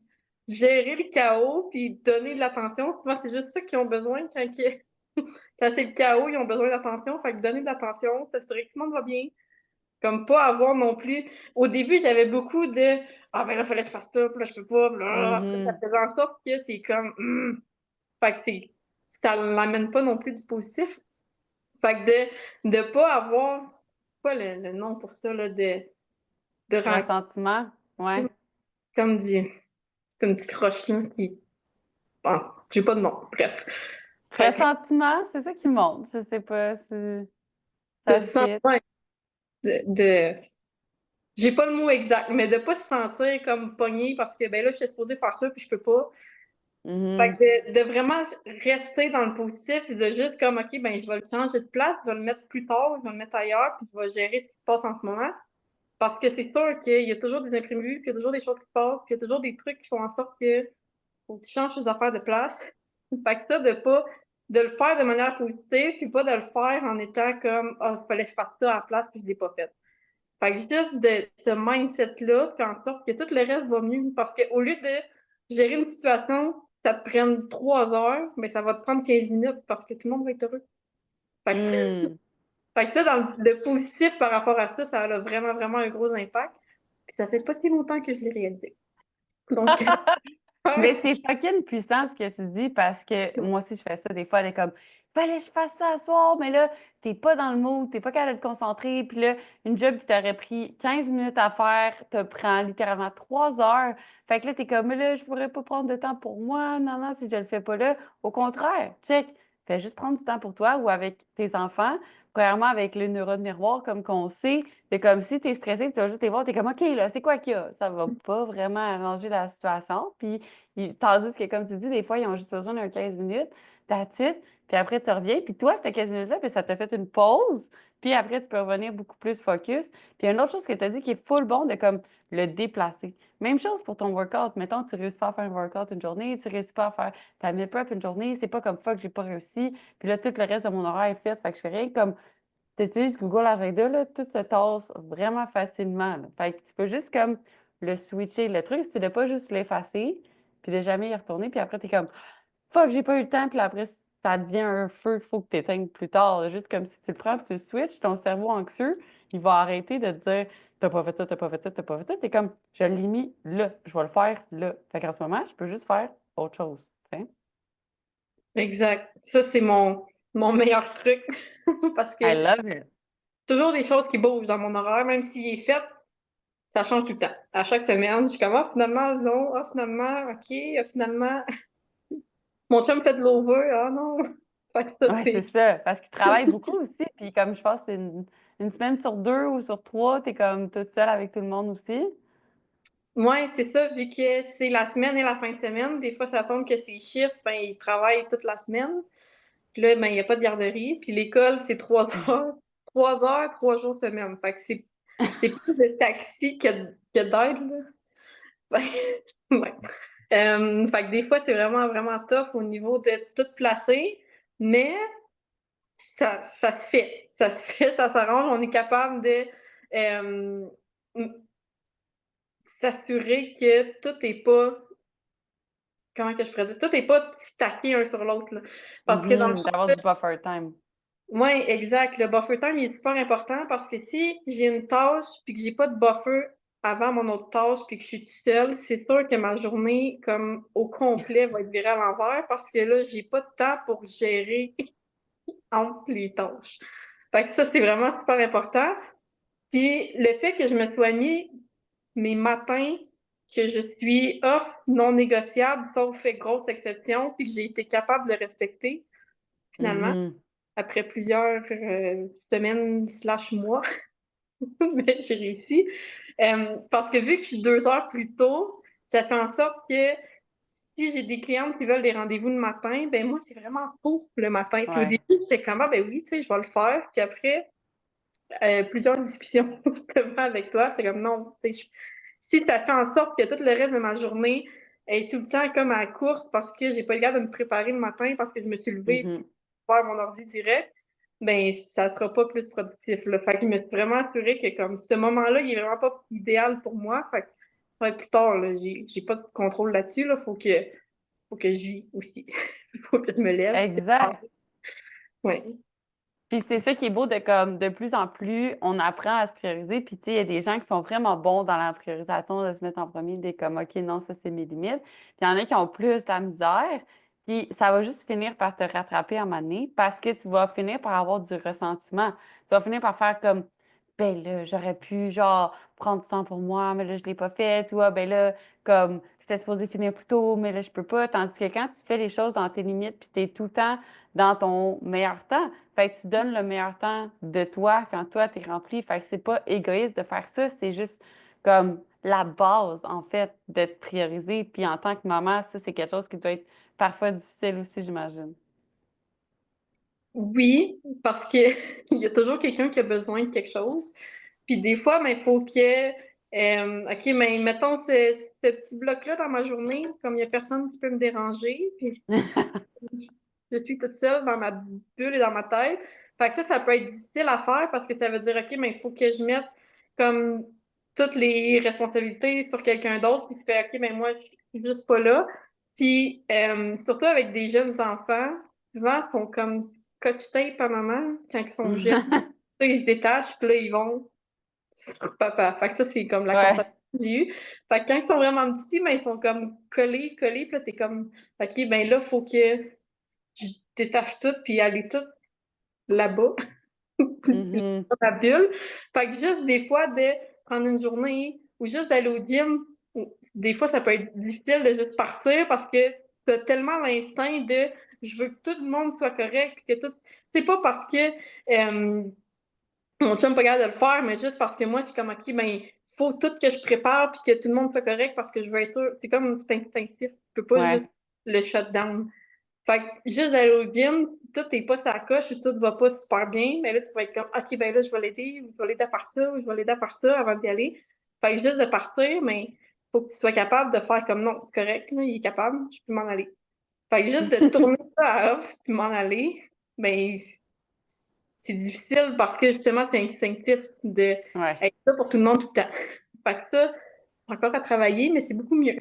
gérer le chaos, puis donner de l'attention. Souvent, c'est juste ça qu'ils ont besoin quand c'est le chaos, ils ont besoin d'attention. Fait que donner de l'attention, s'assurer que tout le monde va bien. Comme pas avoir non plus. Au début, j'avais beaucoup de ah ben là, fallait que je fasse ça, puis là, je peux pas, puis là, ça Mhm. faisait en sorte que t'es comme Fait que ça l'amène pas non plus du positif. Fait que de pas avoir quoi le nom pour ça, là, de rendre Ressentiment, ouais. comme comme une petite roche là, qui. Bon, j'ai pas de nom. Bref. Fait que Ressentiment, c'est ça qui monte. Je sais pas si de ça se fit. sentir j'ai pas le mot exact, mais de pas se sentir comme pogné parce que ben là, je suis supposée faire ça puis je peux pas. Fait Mhm. que de vraiment rester dans le positif et de juste comme OK, ben je vais le changer de place, je vais le mettre plus tard, je vais le mettre ailleurs, puis je vais gérer ce qui se passe en ce moment. Parce que c'est sûr qu'il y a toujours des imprévus, puis il y a toujours des choses qui se passent, puis il y a toujours des trucs qui font en sorte que faut que tu changes tes affaires de place. Fait que ça, de le faire de manière positive, puis pas de le faire en étant comme ah, il fallait que je fasse ça à la place, puis je l'ai pas fait. Fait que juste de ce mindset-là fait en sorte que tout le reste va mieux. Parce qu'au lieu de gérer une situation, ça te prenne 3 heures, mais ça va te prendre 15 minutes parce que tout le monde va être heureux. Fait que, Hmm. fait que ça, dans le positif par rapport à ça, ça a vraiment, vraiment un gros impact. Puis ça fait pas si longtemps que je l'ai réalisé. Donc, Mais ouais. c'est fucking puissant ce que tu dis parce que moi aussi je fais ça des fois, elle est comme fallait que je fasse ça ce soir, mais là, t'es pas dans le mood, t'es pas capable de te concentrer, puis là, une job qui t'aurait pris 15 minutes à faire te prend littéralement 3 heures. Fait que là, t'es comme mais là, je pourrais pas prendre de temps pour moi, non, non, si je le fais pas là. Au contraire, check, fais juste prendre du temps pour toi ou avec tes enfants. Premièrement, avec le neurone miroir, comme qu'on sait, c'est comme si tu es stressé, puis tu vas juste les voir, tu es comme OK, là, c'est quoi qu'il y a? Ça va pas vraiment arranger la situation. Puis tandis que, comme tu dis, des fois, ils ont juste besoin d'un 15 minutes, that's it, puis après, tu reviens, puis toi, c'était 15 minutes-là, puis ça t'a fait une pause, puis après, tu peux revenir beaucoup plus focus. Puis une autre chose que tu as dit qui est full bon de comme le déplacer. Même chose pour ton workout. Mettons, tu réussis pas à faire un workout une journée, tu réussis pas à faire ta meal prep une journée, c'est pas comme fuck, j'ai pas réussi. Puis là, tout le reste de mon horaire est fait, fait que je fais rien comme tu utilises Google Agenda, là, tout se tasse vraiment facilement, là. Fait que tu peux juste comme le switcher. Le truc, c'est de pas juste l'effacer, puis de jamais y retourner, puis après, tu es comme fuck, j'ai pas eu le temps, puis après, ça devient un feu qu'il faut que tu éteignes plus tard. Juste comme si tu le prends, puis tu le switches, ton cerveau anxieux, il va arrêter de te dire t'as pas fait ça, t'as pas fait ça, t'as pas fait ça. T'es comme je l'ai mis là, je vais le faire là. Fait qu'en ce moment, je peux juste faire autre chose. Tu sais? Exact. Ça, c'est mon meilleur truc. Parce I que love it. toujours des choses qui bougent dans mon horaire, même s'il est fait, ça change tout le temps. À chaque semaine, je suis comme, ah, finalement, non, ah, finalement, OK, ah, finalement, mon chum fait de l'over, ah non. Fait que ça, Oui, c'est c'est. ça. Parce qu'ils travaillent beaucoup aussi. Puis comme je pense que c'est une semaine sur deux ou sur trois, t'es comme toute seule avec tout le monde aussi. Ouais, c'est ça, vu que c'est la semaine et la fin de semaine, des fois, ça tombe que ces chiffres, ben, ils travaillent toute la semaine. Puis là, ben, il n'y a pas de garderie. Puis l'école, c'est 3 heures. 3 heures, 3 jours semaine. Fait que c'est. C'est plus de taxi que d'aide, là. Ouais. Ouais. Fait que des fois, c'est vraiment, vraiment tough au niveau de tout placer, mais ça se fait. Ça se fait, ça s'arrange. On est capable de euh, s'assurer que tout est pas, comment que je pourrais dire, tout est pas stacké un sur l'autre, là. Parce que dans le fond, D'avoir du buffer time. oui, exact. Le buffer time, il est super important parce que si j'ai une tâche puis que j'ai pas de buffer avant mon autre tâche puis que je suis toute seule, c'est sûr que ma journée, comme au complet, va être virée à l'envers parce que là, j'ai pas de temps pour gérer entre les tâches. Fait que ça, c'est vraiment super important. Puis le fait que je me sois mis mes matins que je suis off non négociable, sauf fait grosse exception, puis que j'ai été capable de le respecter, finalement, Mhm. après plusieurs semaines slash mois, mais j'ai réussi. Parce que vu que je suis 2 heures plus tôt, ça fait en sorte que si j'ai des clientes qui veulent des rendez-vous le matin, ben moi, c'est vraiment tôt le matin. Puis au Ouais. début, j'étais comme, ah ben oui, tu sais, je vais le faire. Puis après, plusieurs discussions justement avec toi, c'est comme, non, tu sais, si ça fait en sorte que tout le reste de ma journée est tout le temps comme à la course parce que j'ai pas le gars de me préparer le matin parce que je me suis levée Mhm. pour faire mon ordi direct, ben ça sera pas plus productif, là. Fait que je me suis vraiment assurée que comme ce moment-là, il est vraiment pas idéal pour moi. Fait que ouais, plus tard, là, j'ai pas de contrôle là-dessus. Là. Faut que je vis aussi. Faut que je me lève. Exact. Ouais. Puis c'est ça qui est beau de comme de plus en plus, on apprend à se prioriser. Puis tu sais, il y a des gens qui sont vraiment bons dans la priorisation, de se mettre en premier, des comme OK, non, ça c'est mes limites. Puis il y en a qui ont plus de la misère. Puis ça va juste finir par te rattraper à un moment donné parce que tu vas finir par avoir du ressentiment. Tu vas finir par faire comme ben là, j'aurais pu genre prendre du temps pour moi, mais là, je l'ai pas fait. Ou ah, ben là, comme j'étais supposée finir plus tôt, mais là, je peux pas. Tandis que quand tu fais les choses dans tes limites, puis tu es tout le temps dans ton meilleur temps, fait que tu donnes le meilleur temps de toi quand toi, t'es rempli. Fait que c'est pas égoïste de faire ça, c'est juste comme la base, en fait, de te prioriser. Puis en tant que maman, ça, c'est quelque chose qui doit être parfois difficile aussi, j'imagine. Oui, parce que il y a toujours quelqu'un qui a besoin de quelque chose. Puis des fois, il faut que, OK, mais mettons ce petit bloc-là dans ma journée, comme il n'y a personne qui peut me déranger, puis je suis toute seule dans ma bulle et dans ma tête. Fait que ça peut être difficile à faire parce que ça veut dire, OK, mais il faut que je mette comme toutes les responsabilités sur quelqu'un d'autre, puis tu fais, OK, mais moi, je suis juste pas là. Puis, surtout avec des jeunes enfants, souvent, ils sont comme scotch tape à maman quand ils sont jeunes. Ils se détachent, puis là, ils vont sur papa. Fait que ça, c'est comme la constatation Ouais. que j'ai eue. Fait que quand ils sont vraiment petits, ben, ils sont comme collés, collés, puis là, t'es comme, OK, ben là, faut que je détache tout puis aller tout là-bas, Mhm. dans la bulle. Fait que juste des fois de prendre une journée ou juste d'aller au gym, des fois ça peut être difficile de juste partir parce que t'as tellement l'instinct de je veux que tout le monde soit correct, que tout. C'est pas parce que mon chum pas capable de le faire, mais juste parce que moi, je suis comme OK, ben, faut tout que je prépare puis que tout le monde soit correct parce que je veux être sûr. C'est comme c'est instinctif. Je peux pas juste Ouais. le shutdown. Fait que juste d'aller au gym, si tout n'est pas sa coche ou tout va pas super bien, mais là, tu vas être comme, OK, ben là, je vais l'aider, ou je vais l'aider à faire ça, ou je vais l'aider à faire ça avant d'y aller. Fait que juste de partir, mais il faut que tu sois capable de faire comme non, c'est correct, là, il est capable, je peux m'en aller. Fait que juste de tourner ça à off puis m'en aller, ben, c'est difficile parce que justement, c'est instinctif de Ouais. être là pour tout le monde tout le temps. Fait que ça, encore à travailler, mais c'est beaucoup mieux.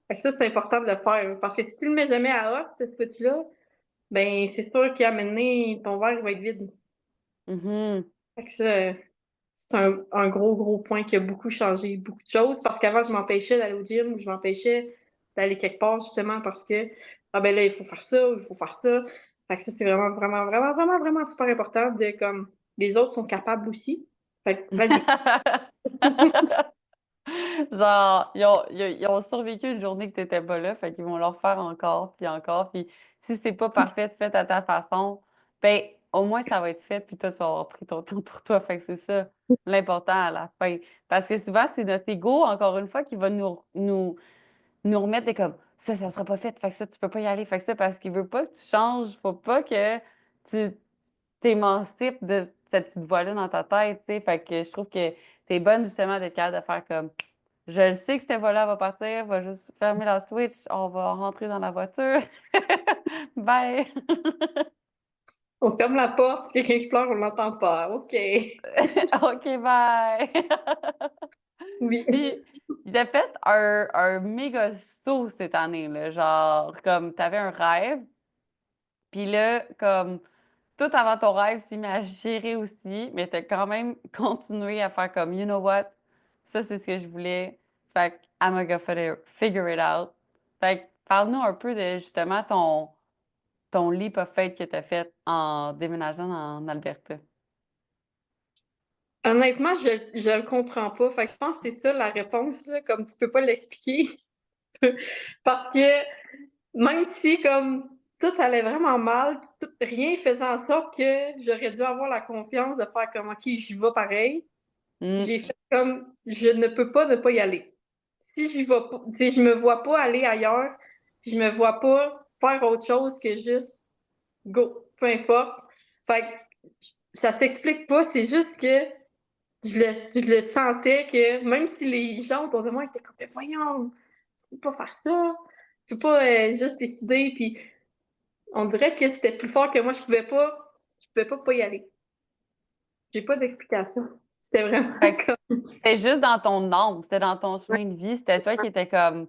Fait que ça, c'est important de le faire. Parce que si tu le mets jamais à off, cette switch-là, ben c'est sûr qu'à un moment donné, ton verre il va être vide. Mhm. Fait que ça, c'est un gros, gros point qui a beaucoup changé beaucoup de choses. Parce qu'avant, je m'empêchais d'aller au gym ou je m'empêchais d'aller quelque part justement parce que ah ben là, il faut faire ça ou il faut faire ça. Fait que ça, c'est vraiment, vraiment, vraiment, vraiment, vraiment super important de comme les autres sont capables aussi. Fait que vas-y. Genre, ils ont survécu une journée que tu n'étais pas là, fait qu'ils vont le refaire encore, puis encore. Puis si c'est pas parfait, fait à ta façon, ben au moins ça va être fait, puis toi, tu vas avoir pris ton temps pour toi. Fait que c'est ça l'important à la fin. Parce que souvent, c'est notre ego, encore une fois, qui va nous remettre des comme ça sera pas fait, fait que ça, tu peux pas y aller, fait que ça, parce qu'il veut pas que tu changes, faut pas que tu t'émancipes de cette petite voix-là dans ta tête, tu sais. Fait que je trouve que t'es bonne justement d'être capable de faire comme je le sais que cette voix-là va partir, va juste fermer la switch, on va rentrer dans la voiture. Bye! On ferme la porte, si quelqu'un qui pleure, on l'entend pas. OK. OK, bye! Oui. Puis, il t'a fait un méga saut cette année, là. Genre, comme, t'avais un rêve, puis là, comme, tout avant ton rêve s'est mis à gérer aussi, mais t'as quand même continué à faire comme, you know what? Ça, c'est ce que je voulais. Fait que, I'm gonna go figure it out. Fait que, parle-nous un peu de, justement, ton leap of faith que t'as fait en déménageant en Alberta. Honnêtement, je le comprends pas. Fait que je pense que c'est ça la réponse, là, comme tu peux pas l'expliquer. Parce que même si comme tout allait vraiment mal, rien faisait en sorte que j'aurais dû avoir la confiance de faire comme OK, j'y vais pareil. Hmm. J'ai fait comme je ne peux pas ne pas y aller. Si je vais pas, si je me vois pas aller ailleurs, puis je me vois pas faire autre chose que juste go, peu importe. Fait que ça s'explique pas, c'est juste que je le sentais que même si les gens autour de moi étaient comme voyons, tu peux pas faire ça, tu peux pas juste décider, puis on dirait que c'était plus fort que moi, je pouvais pas y aller. J'ai pas d'explication. C'était vraiment Fait que comme c'était juste dans ton âme, c'était dans ton chemin de vie, c'était toi qui étais comme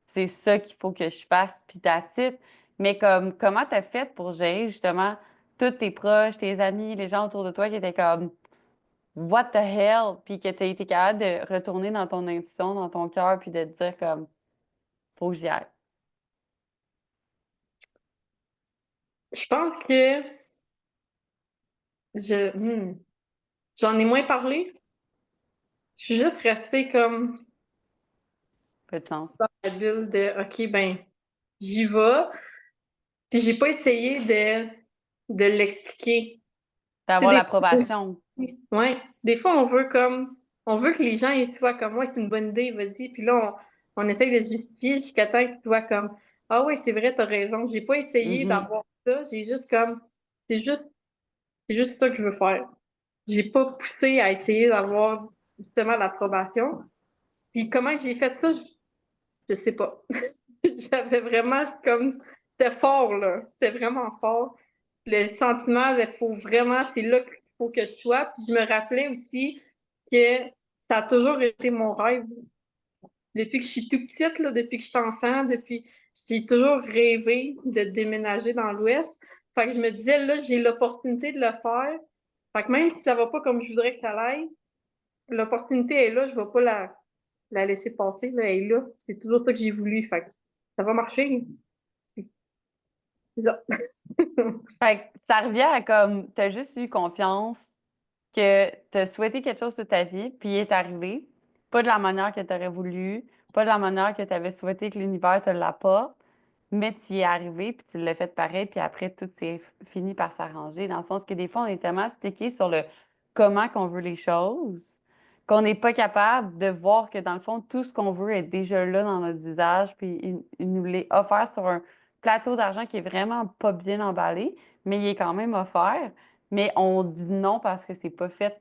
c'est ça qu'il faut que je fasse, puis that's it. Mais comme comment t'as fait pour gérer justement tous tes proches, tes amis, les gens autour de toi qui étaient comme What the hell? Puis que t'as été capable de retourner dans ton intuition, dans ton cœur, puis de te dire comme faut que j'y aille. je pense que je j'en ai moins parlé. Je suis juste restée comme Pas de sens. dans la bulle de OK, ben, j'y vais. Puis j'ai pas essayé de l'expliquer. Tu sais, D'avoir l'approbation. ouais, des fois, on veut que les gens ils soient comme, ouais, c'est une bonne idée, vas-y. Puis là, on essaye de se justifier jusqu'à temps que tu sois comme, ah ouais, c'est vrai, t'as raison. J'ai pas essayé Mhm. d'avoir ça. J'ai juste comme, c'est juste, c'est juste ça que je veux faire. J'ai pas poussé à essayer d'avoir justement l'approbation. Puis comment j'ai fait ça, je sais pas. J'avais vraiment comme, c'était fort, là. C'était vraiment fort. Le sentiment, il faut vraiment, c'est là qu'il faut que je sois. Puis je me rappelais aussi que ça a toujours été mon rêve. Depuis que je suis tout petite, là, depuis que je suis enfant, j'ai toujours rêvé de déménager dans l'Ouest. Fait que je me disais, là, j'ai l'opportunité de le faire. Fait que même si ça va pas comme je voudrais que ça aille, l'opportunité est là, je vais pas la laisser passer, là, elle est là. C'est toujours ça que j'ai voulu. Fait que ça va marcher. C'est ça. Fait que ça revient à comme t'as juste eu confiance que t'as souhaité quelque chose de ta vie, puis il est arrivé. Pas de la manière que t'aurais voulu, pas de la manière que t'avais souhaité que l'univers te l'apporte, mais tu y es arrivé, puis tu l'as fait pareil, puis après, tout s'est fini par s'arranger. Dans le sens que des fois, on est tellement stické sur le comment qu'on veut les choses, qu'on n'est pas capable de voir que dans le fond, tout ce qu'on veut est déjà là dans notre visage, puis il nous l'est offert sur un plateau d'argent qui est vraiment pas bien emballé, mais il est quand même offert. Mais on dit non parce que c'est pas fait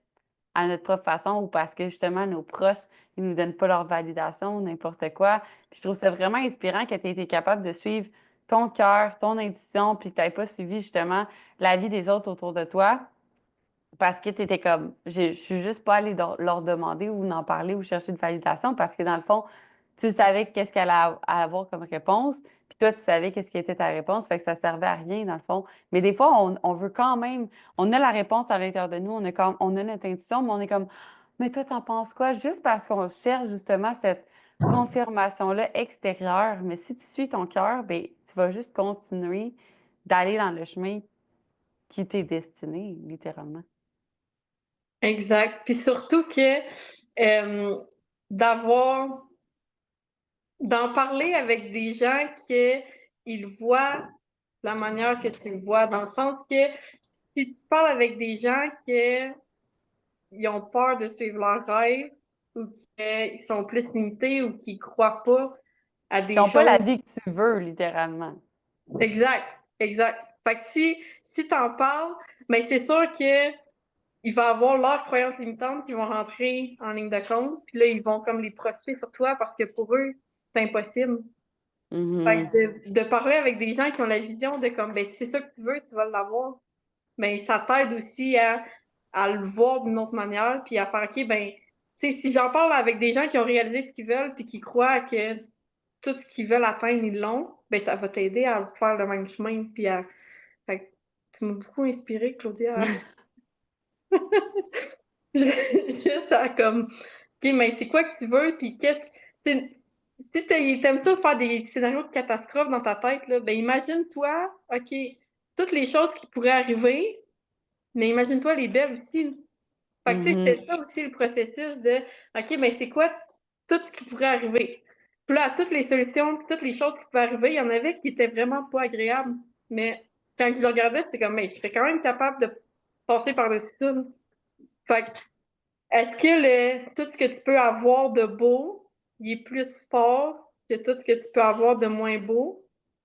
à notre propre façon ou parce que justement nos proches, ils nous donnent pas leur validation ou n'importe quoi. Puis je trouve ça vraiment inspirant que tu aies été capable de suivre ton cœur, ton intuition, puis que tu n'aies pas suivi justement la vie des autres autour de toi parce que tu étais comme, je suis juste pas allée leur demander ou en parler ou chercher de validation parce que dans le fond, tu savais qu'est-ce qu'elle allait avoir comme réponse, puis toi, tu savais qu'est-ce qui était ta réponse, fait que ça servait à rien dans le fond. Mais des fois, on veut quand même, on a la réponse à l'intérieur de nous, on a notre intuition, mais on est comme, mais toi, t'en penses quoi? Juste parce qu'on cherche justement cette confirmation-là extérieure. Mais si tu suis ton cœur, ben, tu vas juste continuer d'aller dans le chemin qui t'est destiné, littéralement. Exact. Puis surtout que euh, d'avoir, d'en parler avec des gens qui ils voient la manière que tu le vois, dans le sens que si tu parles avec des gens qui ils ont peur de suivre leurs rêves ou qu'ils sont plus limités ou qui croient pas à Qui des n'ont pas la choses. vie que tu veux, littéralement. Exact, exact. Fait que si t'en parles, ben c'est sûr que il va avoir leurs croyances limitantes qui vont rentrer en ligne de compte, puis là, ils vont comme les projeter sur toi parce que pour eux, c'est impossible. Fait Mhm. que de parler avec des gens qui ont la vision de comme, ben, si c'est ça que tu veux, tu vas l'avoir. Mais ça t'aide aussi à le voir d'une autre manière, puis à faire, OK, ben, tu sais, si j'en parle avec des gens qui ont réalisé ce qu'ils veulent, puis qui croient que tout ce qu'ils veulent atteindre, ils l'ont, ben, ça va t'aider à faire le même chemin, puis à... Fait que tu m'as beaucoup inspiré, Claudia. Juste à comme, OK, mais c'est quoi que tu veux, puis qu'est-ce... Si t'aimes ça faire des scénarios de catastrophe dans ta tête, là, ben imagine-toi, OK, toutes les choses qui pourraient arriver, mais imagine-toi les belles aussi. Fait que, tu sais, Mhm. c'était ça aussi le processus de, OK, mais c'est quoi tout ce qui pourrait arriver? Puis là, toutes les solutions, toutes les choses qui pouvaient arriver, il y en avait qui étaient vraiment pas agréables. Mais quand je le regardais, c'est comme, mais je serais quand même capable de passer par-dessus ça. Fait que, est-ce que tout ce que tu peux avoir de beau, il est plus fort que tout ce que tu peux avoir de moins beau?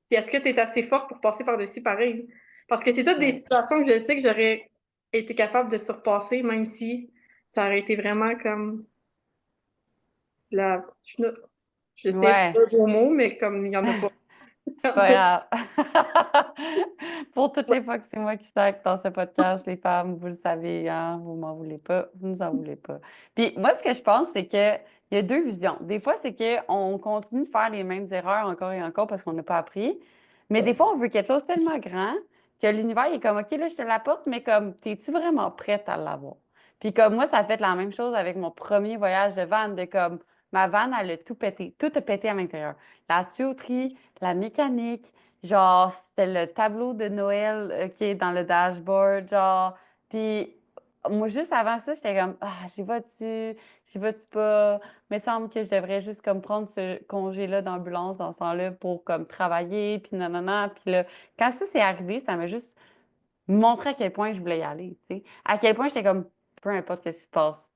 Puis est-ce que tu es assez forte pour passer par-dessus pareil? Parce que c'est toutes des Ouais. situations que je sais que j'aurais été capable de surpasser, même si ça aurait été vraiment comme de la chenoute. J'essaie de Ouais. trouver un gros mot, mais comme il n'y en a pas. C'est pas grave. Pour toutes les fois que c'est moi qui sac dans ce podcast, les femmes, vous le savez, hein, vous m'en voulez pas, vous nous en voulez pas. Puis moi, ce que je pense, c'est que il y a deux visions. Des fois, c'est qu'on continue de faire les mêmes erreurs encore et encore parce qu'on n'a pas appris. Mais des fois, on veut quelque chose tellement grand que l'univers est comme, OK, là, je te l'apporte, mais comme, es-tu vraiment prête à l'avoir? Puis comme moi, ça a fait la même chose avec mon premier voyage de van, de comme, ma van, elle a tout pété, tout a pété à l'intérieur. La tuyauterie, la mécanique, genre, c'était le tableau de Noël qui est dans le dashboard, genre. Puis, moi, juste avant ça, j'étais comme, ah, j'y vas-tu pas? Il me semble que je devrais juste comme prendre ce congé-là d'ambulance dans ce temps-là pour comme travailler, puis nanana. Puis là, quand ça s'est arrivé, ça m'a juste montré à quel point je voulais y aller, tu sais. À quel point j'étais comme, peu importe ce qui se passe,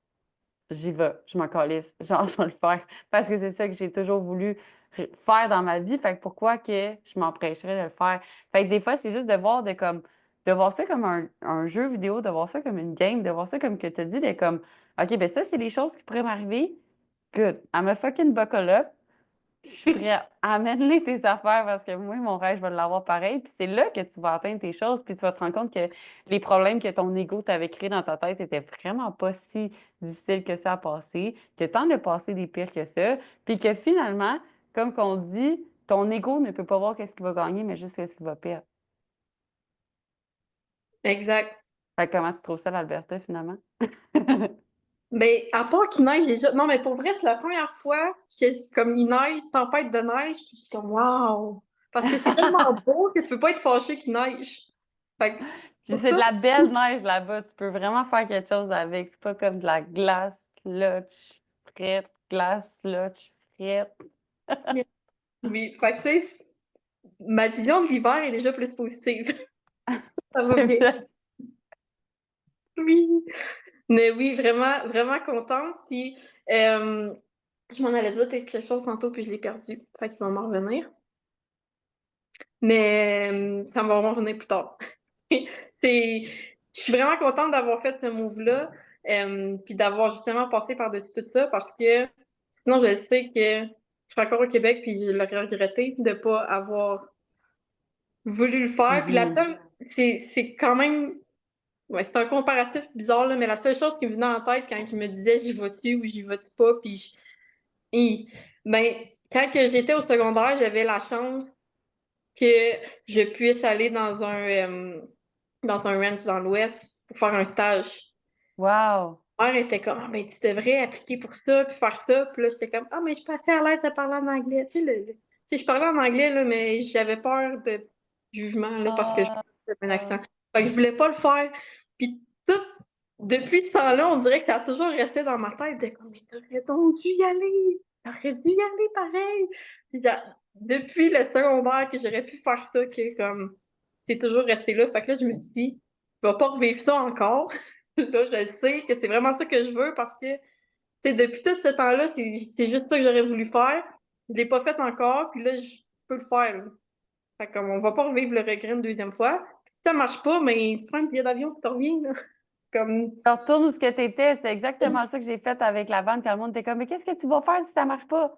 j'y vais, je m'en calisse, genre, je vais le faire. Parce que c'est ça que j'ai toujours voulu faire dans ma vie. Fait que pourquoi que je m'empêcherais de le faire? Fait que des fois, c'est juste de voir de voir ça comme un jeu vidéo, de voir ça comme une game, de voir ça comme que tu as dit, de comme, OK, ben ça, c'est les choses qui pourraient m'arriver. Good. I'm a fucking buckle up. Je suis prête. Amène-les tes affaires parce que moi, mon rêve, je vais l'avoir pareil. Puis c'est là que tu vas atteindre tes choses. Puis tu vas te rendre compte que les problèmes que ton ego t'avait créés dans ta tête étaient vraiment pas si difficiles que ça à passer, que t'en as passé des pires que ça. Puis que finalement, comme qu'on dit, ton ego ne peut pas voir qu'est-ce qu'il va gagner, mais juste qu'est-ce qu'il va perdre. Exact. Fait que comment tu trouves ça, l'Alberta, finalement? Mais à part qu'il neige déjà. Non, mais pour vrai, c'est la première fois que comme il neige, tempête de neige, puis je suis comme waouh! Parce que c'est tellement beau que tu peux pas être fâché qu'il neige. Fait que Puis pour c'est de ça, la belle neige là-bas. Tu peux vraiment faire quelque chose avec. C'est pas comme de la glace, slotch, frette, glace, slotch, frette. oui. Fait que tu sais, ma vision de l'hiver est déjà plus positive. Ça va C'est bien. bien. Oui. Mais oui, vraiment, vraiment contente. Puis je m'en allais dire quelque chose tantôt, puis je l'ai perdu. Fait qu'il va m'en revenir. Mais ça va m'en revenir plus tard. C'est... Je suis vraiment contente d'avoir fait ce move-là, puis d'avoir justement passé par-dessus tout ça, parce que sinon, je sais que je suis encore au Québec, puis je l'aurais regretté de ne pas avoir voulu le faire. Puis la Mhm. seule, c'est quand même, ouais, c'est un comparatif bizarre, là, mais la seule chose qui me venait en tête quand il me disait j'y vas-tu ou j'y vas-tu pas, puis Hi. Ben, quand que j'étais au secondaire, j'avais la chance que je puisse aller dans un ranch dans l'Ouest pour faire un stage. Wow. Ma mère était comme, ah, ben, tu devrais appliquer pour ça, puis faire ça. Puis là, j'étais comme, ah, mais je suis pas assez à l'aise de parler en anglais. Tu sais, je parlais en anglais, là, mais j'avais peur de jugement, là, parce que Ah, j'avais un ah. accent. Fait que je voulais pas le faire. Puis tout, depuis ce temps-là, on dirait que ça a toujours resté dans ma tête de comme, mais t'aurais donc dû y aller. T'aurais dû y aller pareil. Puis depuis le secondaire que j'aurais pu faire ça, que comme, c'est toujours resté là. Fait que là, je me suis dit, je vais pas revivre ça encore. Là, je sais que c'est vraiment ça que je veux parce que, tu sais, depuis tout ce temps-là, c'est juste ça que j'aurais voulu faire. Je l'ai pas fait encore, puis là, je peux le faire, là. Fait comme, on va pas revivre le regret une deuxième fois. Si ça marche pas, mais tu prends un billet d'avion et tu reviens, là. Comme, Tu retournes où ce que tu étais. C'est exactement ça que j'ai fait avec la vente quand le monde était comme, mais qu'est-ce que tu vas faire si ça marche pas?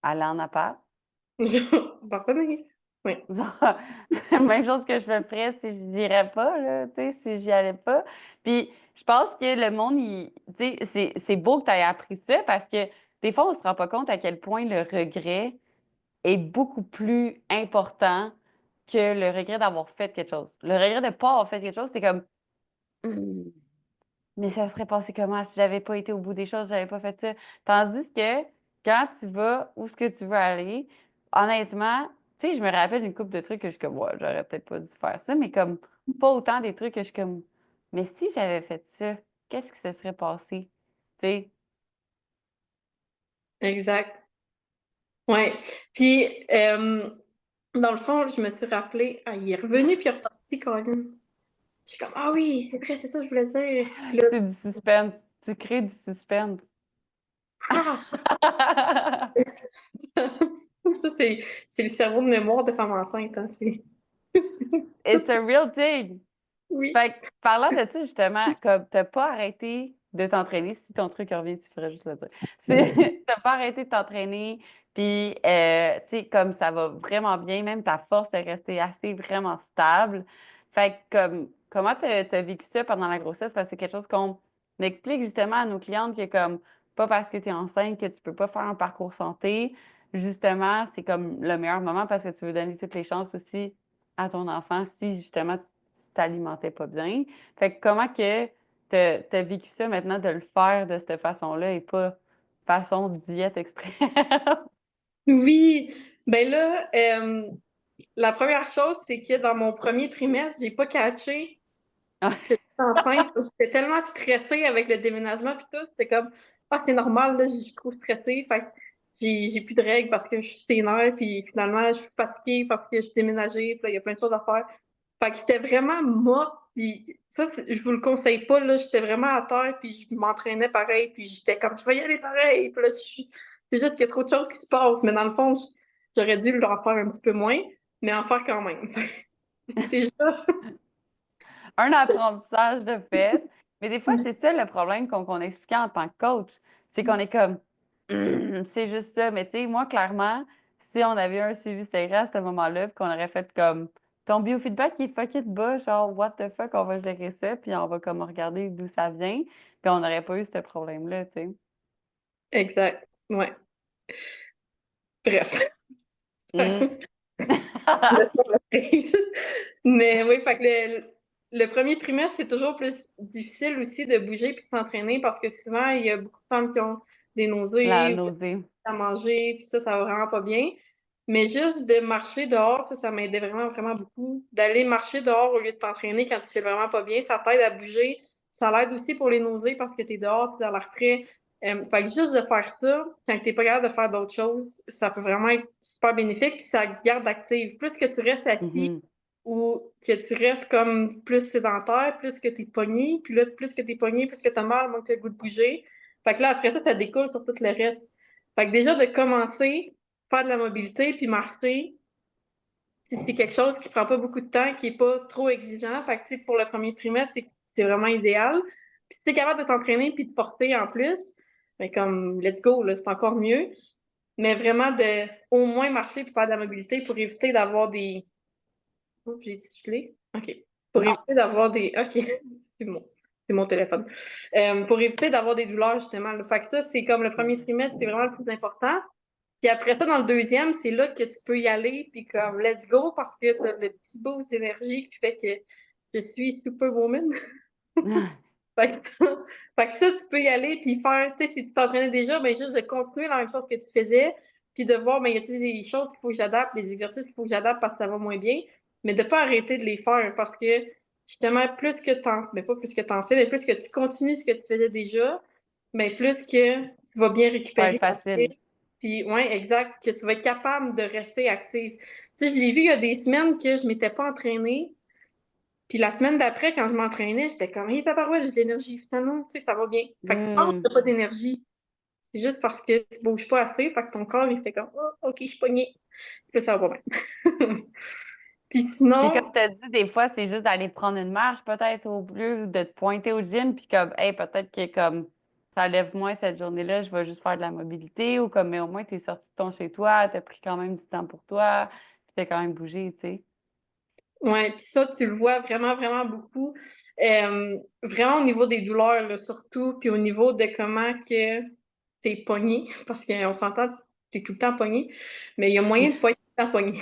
Aller en appart. va revenir. Oui, Genre, même chose que je me ferais si je n'irais pas, là, tu sais, si j'y allais pas. Puis je pense que le monde, tu sais, c'est beau que tu aies appris ça parce que des fois, on se rend pas compte à quel point le regret est beaucoup plus important que le regret d'avoir fait quelque chose. Le regret de ne pas avoir fait quelque chose, c'est comme, Hmm, mais ça serait passé comment si j'avais pas été au bout des choses, j'avais pas fait ça. Tandis que quand tu vas où ce que tu veux aller, honnêtement, tu sais, je me rappelle une couple de trucs que je suis comme, ouais, j'aurais peut-être pas dû faire ça, mais comme pas autant des trucs que je suis comme, mais si j'avais fait ça, qu'est-ce qui se serait passé? Tu sais, exact. Ouais. Puis, dans le fond, je me suis rappelé, ah, il est revenu puis il est reparti, Colin. Je suis comme, ah oui, c'est vrai, c'est ça que je voulais dire. Puis là, c'est du suspense. Tu crées du suspense. ah! Ça, c'est le cerveau de mémoire de femme enceinte, hein, It's a real thing. Oui. Fait que, parlant de ça, justement, comme t'as pas arrêté de t'entraîner, si ton truc revient, tu ferais juste le dire. T'as pas arrêté de t'entraîner, puis, tu sais, comme ça va vraiment bien, même ta force est restée assez vraiment stable. Fait que, comme, comment t'as vécu ça pendant la grossesse? Parce que c'est quelque chose qu'on explique justement à nos clientes que, comme, pas parce que tu es enceinte que tu peux pas faire un parcours santé. Justement, c'est comme le meilleur moment parce que tu veux donner toutes les chances aussi à ton enfant si justement tu t'alimentais pas bien. Fait que comment que t'as vécu ça maintenant de le faire de cette façon-là et pas façon diète extrême? Oui. Ben là, la première chose, c'est que dans mon premier trimestre, j'ai pas catché que j'étais enceinte. J'étais tellement stressée avec le déménagement puis tout. C'était comme, ah, c'est normal, là, je suis trop stressée. Fait que j'ai plus de règles parce que je suis sénère, puis finalement, je suis fatiguée parce que je suis déménagée, puis là, il y a plein de choses à faire. Fait que j'étais vraiment morte, puis ça, je vous le conseille pas, là, j'étais vraiment à terre, puis je m'entraînais pareil, puis j'étais comme, je vais y aller pareil, puis là, c'est juste qu'il y a trop de choses qui se passent, mais dans le fond, j'aurais dû l'en faire un petit peu moins, mais en faire quand même. Déjà, Un apprentissage de fait. Mais des fois, c'est ça le problème qu'on expliquait en tant que coach. C'est qu'on est comme, c'est juste ça. Mais tu sais, moi, clairement, si on avait eu un suivi serré à ce moment-là, puis qu'on aurait fait comme, ton biofeedback il est fucké de bas, genre, what the fuck, on va gérer ça, puis on va comme regarder d'où ça vient, puis on n'aurait pas eu ce problème-là, tu sais. exact, ouais. Bref. Mm. Mais oui, fait que le premier trimestre, c'est toujours plus difficile aussi de bouger puis de s'entraîner parce que souvent, il y a beaucoup de femmes qui ont des La nausées ou nausée. à manger, puis ça va vraiment pas bien. Mais juste de marcher dehors, ça m'aidait vraiment, vraiment beaucoup. D'aller marcher dehors au lieu de t'entraîner quand tu fais vraiment pas bien, ça t'aide à bouger. Ça l'aide aussi pour les nausées parce que t'es dehors, t'es dans l'air frais. Fait que juste de faire ça, quand t'es pas capable de faire d'autres choses, ça peut vraiment être super bénéfique, puis ça te garde active. Plus que tu restes assis Mhm. ou que tu restes comme plus sédentaire, plus que t'es pogné, puis là, plus que t'es pogné, plus que t'as mal, moins que t'as le goût de bouger. Fait que là, après ça, ça découle sur tout le reste. Fait que déjà, de commencer, faire de la mobilité, puis marcher, c'est quelque chose qui prend pas beaucoup de temps, qui est pas trop exigeant. Fait que, tu sais, pour le premier trimestre, c'est vraiment idéal. Puis si t'es capable de t'entraîner puis de porter en plus, ben comme, let's go, là, c'est encore mieux. Mais vraiment de au moins marcher puis faire de la mobilité pour éviter d'avoir des... Oh, j'ai titulé? OK. Pour Non. éviter d'avoir des... OK. C'est mon téléphone. Pour éviter d'avoir des douleurs, justement. Là. Fait que ça, c'est comme le premier trimestre, c'est vraiment le plus important. Puis après ça, dans le deuxième, c'est là que tu peux y aller, puis comme let's go, parce que tu as le petit boost d'énergie qui fait que je suis superwoman. Fait que, fait que ça, tu peux y aller, puis faire, tu sais, si tu t'entraînais déjà, ben juste de continuer la même chose que tu faisais, puis de voir, ben, il y a des choses qu'il faut que j'adapte, des exercices qu'il faut que j'adapte parce que ça va moins bien, mais de pas arrêter de les faire, parce que justement, plus que t'en, ben pas plus que t'en fais, mais plus que tu continues ce que tu faisais déjà, ben plus que tu vas bien Ça va être récupérer facile. après. Puis, ouais, exact, que tu vas être capable de rester active. Tu sais, je l'ai vu il y a des semaines que je m'étais pas entraînée, puis la semaine d'après, quand je m'entraînais, j'étais comme, hey, tabarouette, j'ai de l'énergie. Finalement, tu sais, ça va bien. Fait que tu penses que Mm. t'as pas d'énergie. C'est juste parce que tu bouges pas assez. Fait que ton corps, il fait comme, oh, OK, je suis pognée. Puis là, ça va pas bien. Puis Puis sinon, comme tu as dit, des fois, c'est juste d'aller prendre une marche peut-être au lieu de te pointer au gym, puis comme, hey, peut-être que comme ça lève moins cette journée-là, je vais juste faire de la mobilité, ou comme, mais au moins, tu es sorti de ton chez-toi, tu as pris quand même du temps pour toi, puis tu as quand même bougé, tu sais. ouais, puis ça, tu le vois vraiment, vraiment beaucoup. Vraiment au niveau des douleurs, là, surtout, puis au niveau de comment que t'es pogné, parce qu'on s'entend, t'es tout le temps pogné, mais il y a moyen de pas être tout le temps pogné.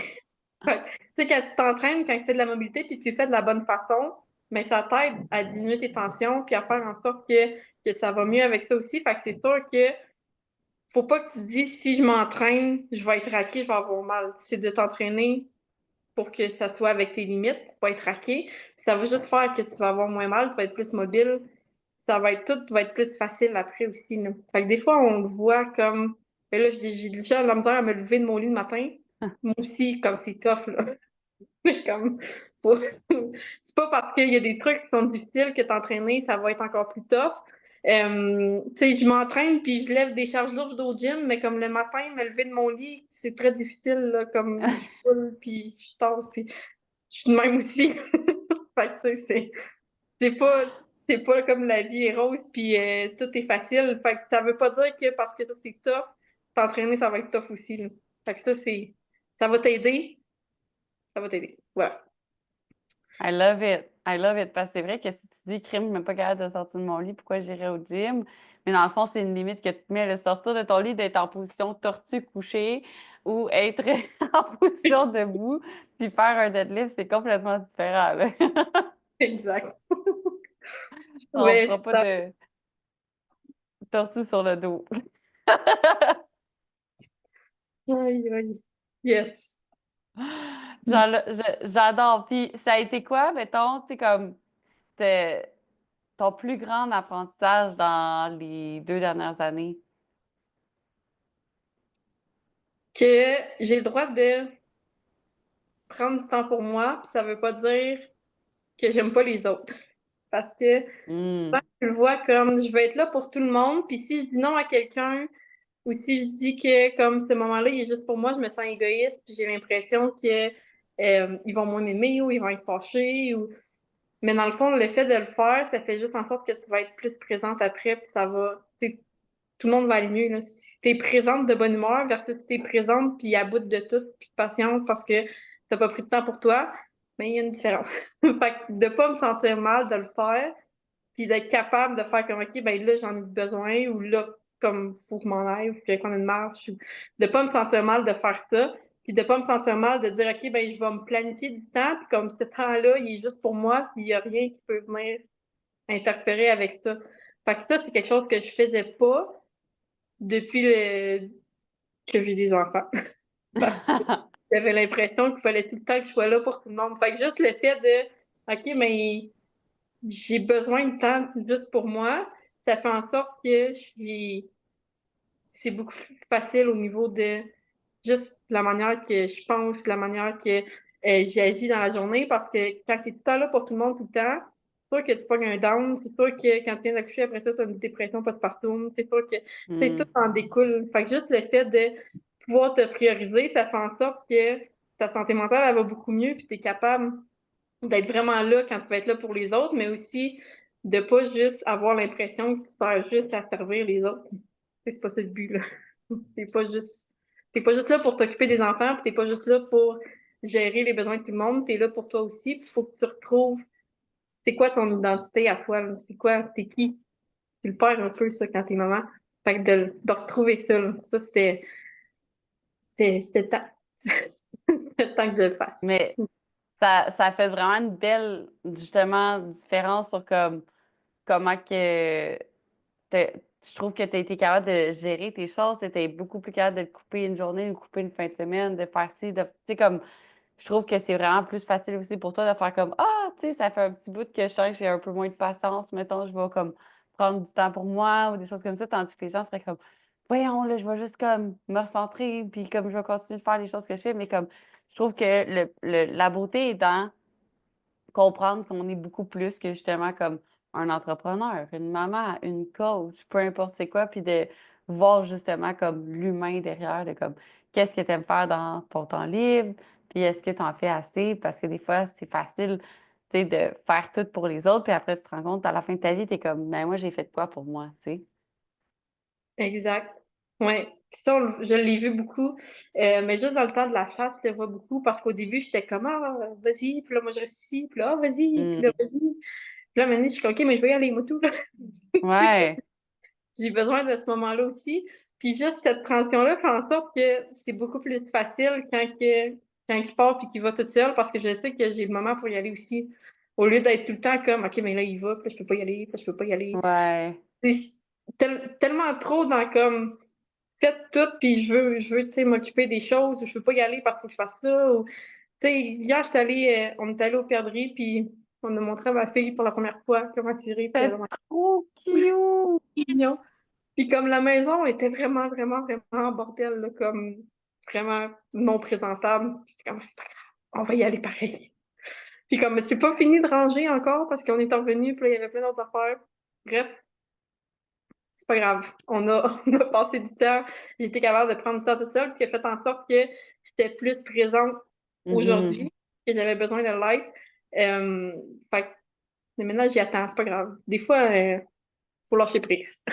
Fait que, tu sais, quand tu t'entraînes, quand tu fais de la mobilité, puis tu le fais de la bonne façon, mais ça t'aide à diminuer tes tensions, puis à faire en sorte que ça va mieux avec ça aussi. Fait que c'est sûr que faut pas que tu te dises, si je m'entraîne, je vais être raqué, je vais avoir mal. C'est de t'entraîner pour que ça soit avec tes limites, pour pas être raqué. Ça va juste faire que tu vas avoir moins mal, tu vas être plus mobile. Ça va être tout va être plus facile après aussi, là. Fait que des fois, on le voit comme. Et là, j'ai déjà de la misère à me lever de mon lit le matin. Moi aussi, comme c'est tough, là. C'est comme. faut- C'est pas parce qu'il y a des trucs qui sont difficiles que t'entraîner, ça va être encore plus tough. Tu sais, je m'entraîne puis je lève des charges lourdes au gym, mais comme le matin, me lever de mon lit, c'est très difficile, là, comme je roule puis je tasse puis je suis de même aussi. Fait que, tu sais, c'est pas, c'est pas comme la vie est rose puis tout est facile. Fait que ça veut pas dire que parce que ça c'est tough, t'entraîner ça va être tough aussi, là. Fait que ça va t'aider, ça va t'aider. Voilà. I love it. I love it. Parce que c'est vrai que si tu dis, crime, je suis même pas capable de sortir de mon lit, pourquoi j'irais au gym? Mais dans le fond, c'est une limite que tu te mets, le sortir de ton lit, d'être en position tortue couchée ou être en position debout, puis faire un deadlift, c'est complètement différent, là. Exact. On Mais fera pas de tortue sur le dos. aïe, aïe. Yes. J'adore. Puis ça a été quoi, mettons, tu sais, comme ton plus grand apprentissage dans les 2 dernières années? Que j'ai le droit de prendre du temps pour moi, puis ça veut pas dire que j'aime pas les autres. Parce que souvent, Hmm. tu le vois comme je veux être là pour tout le monde, puis si je dis non à quelqu'un, ou si je dis que comme ce moment-là, il est juste pour moi, je me sens égoïste, puis j'ai l'impression que ils vont moins m'aimer ou ils vont être fâchés. Mais dans le fond, le fait de le faire, ça fait juste en sorte que tu vas être plus présente après, puis ça va. Tout le monde va aller mieux. Là. Si t'es présente de bonne humeur versus si t'es présente puis à bout de tout, puis de patience parce que t'as pas pris de temps pour toi, mais il y a une différence. Fait que de pas me sentir mal de le faire, puis d'être capable de faire comme OK, ben là, j'en ai besoin, ou là, comme faut que je m'en aille, ou que je prendre une marche, ou de pas me sentir mal de faire ça, puis de pas me sentir mal de dire OK, ben je vais me planifier du temps, puis comme ce temps-là, il est juste pour moi, puis il y a rien qui peut venir interférer avec ça. Fait que ça, c'est quelque chose que je faisais pas depuis que j'ai des enfants. Parce que j'avais l'impression qu'il fallait tout le temps que je sois là pour tout le monde. Fait que juste le fait de OK, mais j'ai besoin de temps juste pour moi, ça fait en sorte que c'est beaucoup plus facile au niveau de juste la manière que je pense, la manière que j'agis dans la journée, parce que quand tu es tout le temps là pour tout le monde tout le temps, c'est sûr que tu pognes un down, c'est sûr que quand tu viens d'accoucher, après ça, tu as une dépression postpartum, c'est sûr que c'est tout Hmm. en découle. Fait que juste le fait de pouvoir te prioriser, ça fait en sorte que ta santé mentale, elle va beaucoup mieux, puis tu es capable d'être vraiment là quand tu vas être là pour les autres, mais aussi de pas juste avoir l'impression que tu sers juste à servir les autres. C'est pas ça le but, là. T'es pas juste, t'es pas juste là pour t'occuper des enfants, puis t'es pas juste là pour gérer les besoins de tout le monde, t'es là pour toi aussi, puis il faut que tu retrouves c'est quoi ton identité à toi, là. C'est quoi, t'es qui? Tu le perds un peu, ça, quand t'es maman. Fait que de retrouver ça, là. Ça, c'était le temps. C'était le temps que je le fasse. Mais ça fait vraiment une belle, justement, différence sur comme comment que je trouve que tu as été capable de gérer tes choses, tu étais beaucoup plus capable de te couper une journée, de couper une fin de semaine, de faire ci, tu sais, comme, je trouve que c'est vraiment plus facile aussi pour toi de faire comme, ah, tu sais, ça fait un petit bout que je sens que j'ai un peu moins de patience, mettons, je vais comme prendre du temps pour moi ou des choses comme ça, tandis que les gens seraient comme, voyons, là, je vais juste comme me recentrer, puis comme je vais continuer de faire les choses que je fais, mais comme, je trouve que la beauté est dans comprendre qu'on est beaucoup plus que justement comme un entrepreneur, une maman, une coach, peu importe c'est quoi, puis de voir justement comme l'humain derrière, de comme qu'est-ce que tu aimes faire dans ton temps libre, Puis est-ce que tu en fais assez? Parce que des fois, c'est facile, tu sais, de faire tout pour les autres, puis après, tu te rends compte, à la fin de ta vie, tu es comme, ben moi, j'ai fait quoi pour moi, tu sais? Exact. Ouais. Puis ça, je l'ai vu beaucoup. Mais juste dans le temps de la chasse, je le vois beaucoup parce qu'au début, j'étais comme, ah, vas-y. Puis là, moi, je reste ici. Puis là, ah, vas-y. Puis là, Mm. vas-y. Puis là, maintenant, je suis comme, OK, mais je vais y aller, moi, tout, là. Tu sais, comme, Ouais. j'ai besoin de ce moment-là aussi. Puis juste cette transition-là fait en sorte que c'est beaucoup plus facile quand il part puis qu'il va tout seul parce que je sais que j'ai le moment pour y aller aussi. Au lieu d'être tout le temps comme, OK, mais là, il va, puis là, je peux pas y aller, puis là, je peux pas y aller. Ouais. C'est tellement trop dans comme faites tout, puis je veux, tu sais, m'occuper des choses, je veux pas y aller parce qu'il faut que je fasse ça. Ou, tu sais, hier, on est allé aux perdrix, puis on a montré à ma fille pour la première fois comment tirer, puis c'est C'est vraiment trop cute! mignon. Puis comme la maison était vraiment, vraiment, vraiment en bordel, là, comme vraiment non présentable, puis c'est comme, c'est pas grave, on va y aller pareil. Puis comme, c'est pas fini de ranger encore parce qu'on est revenu, puis là, il y avait plein d'autres affaires. Bref, c'est pas grave. On a passé du temps. J'ai été capable de prendre du temps toute seule, ce qui a fait en sorte que j'étais plus présente Mhm. aujourd'hui, que j'avais besoin de l'être. Euh, fait que mais maintenant, j'y attends, c'est pas grave. Des fois, faut lâcher prise.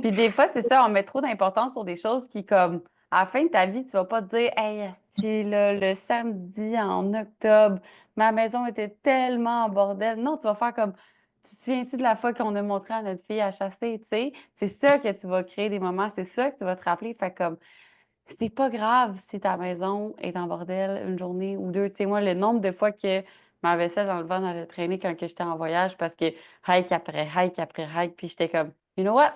Puis des fois, c'est ça, on met trop d'importance sur des choses qui, comme, à la fin de ta vie, tu vas pas te dire, hey, asti, là, le samedi en octobre, ma maison était tellement en bordel. Non, tu vas faire comme, tu te souviens-tu de la fois qu'on a montré à notre fille à chasser, tu sais? C'est ça que tu vas créer des moments, c'est ça que tu vas te rappeler. Fait comme, c'est pas grave si ta maison est en bordel une journée ou deux. Tu sais, moi, le nombre de fois que ma vaisselle dans le vent allait traîner quand que j'étais en voyage parce que hike après hike, puis j'étais comme, you know what?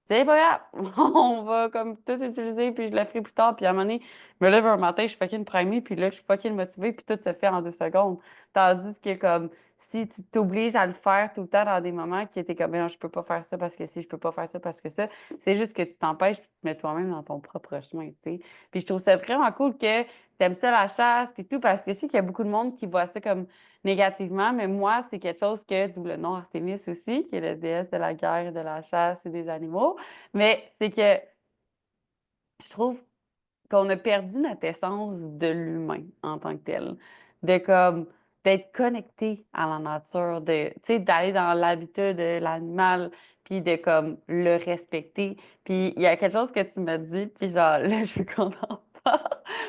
C'est pas grave, on va comme tout utiliser, puis je le ferai plus tard. Puis à un moment donné, je me lève un matin, je suis fucking primée, puis là, je suis fucking motivée, puis tout se fait en 2 secondes. Tandis que comme si tu t'obliges à le faire tout le temps dans des moments qui étaient comme, non, je peux pas faire ça parce que si, je peux pas faire ça parce que ça, c'est juste que tu t'empêches, puis tu te mets toi-même dans ton propre chemin, tu sais. Puis je trouve ça vraiment cool que t'aimes ça la chasse, puis tout, parce que je sais qu'il y a beaucoup de monde qui voit ça comme négativement, mais moi, c'est quelque chose que, d'où le nom Artémis aussi, qui est la déesse de la guerre, de la chasse et des animaux. Mais c'est que je trouve qu'on a perdu notre essence de l'humain en tant que tel. De comme d'être connecté à la nature, de, tu sais, d'aller dans l'habitat de l'animal, puis de comme le respecter. Puis il y a quelque chose que tu m'as dit, puis genre là, je suis contente.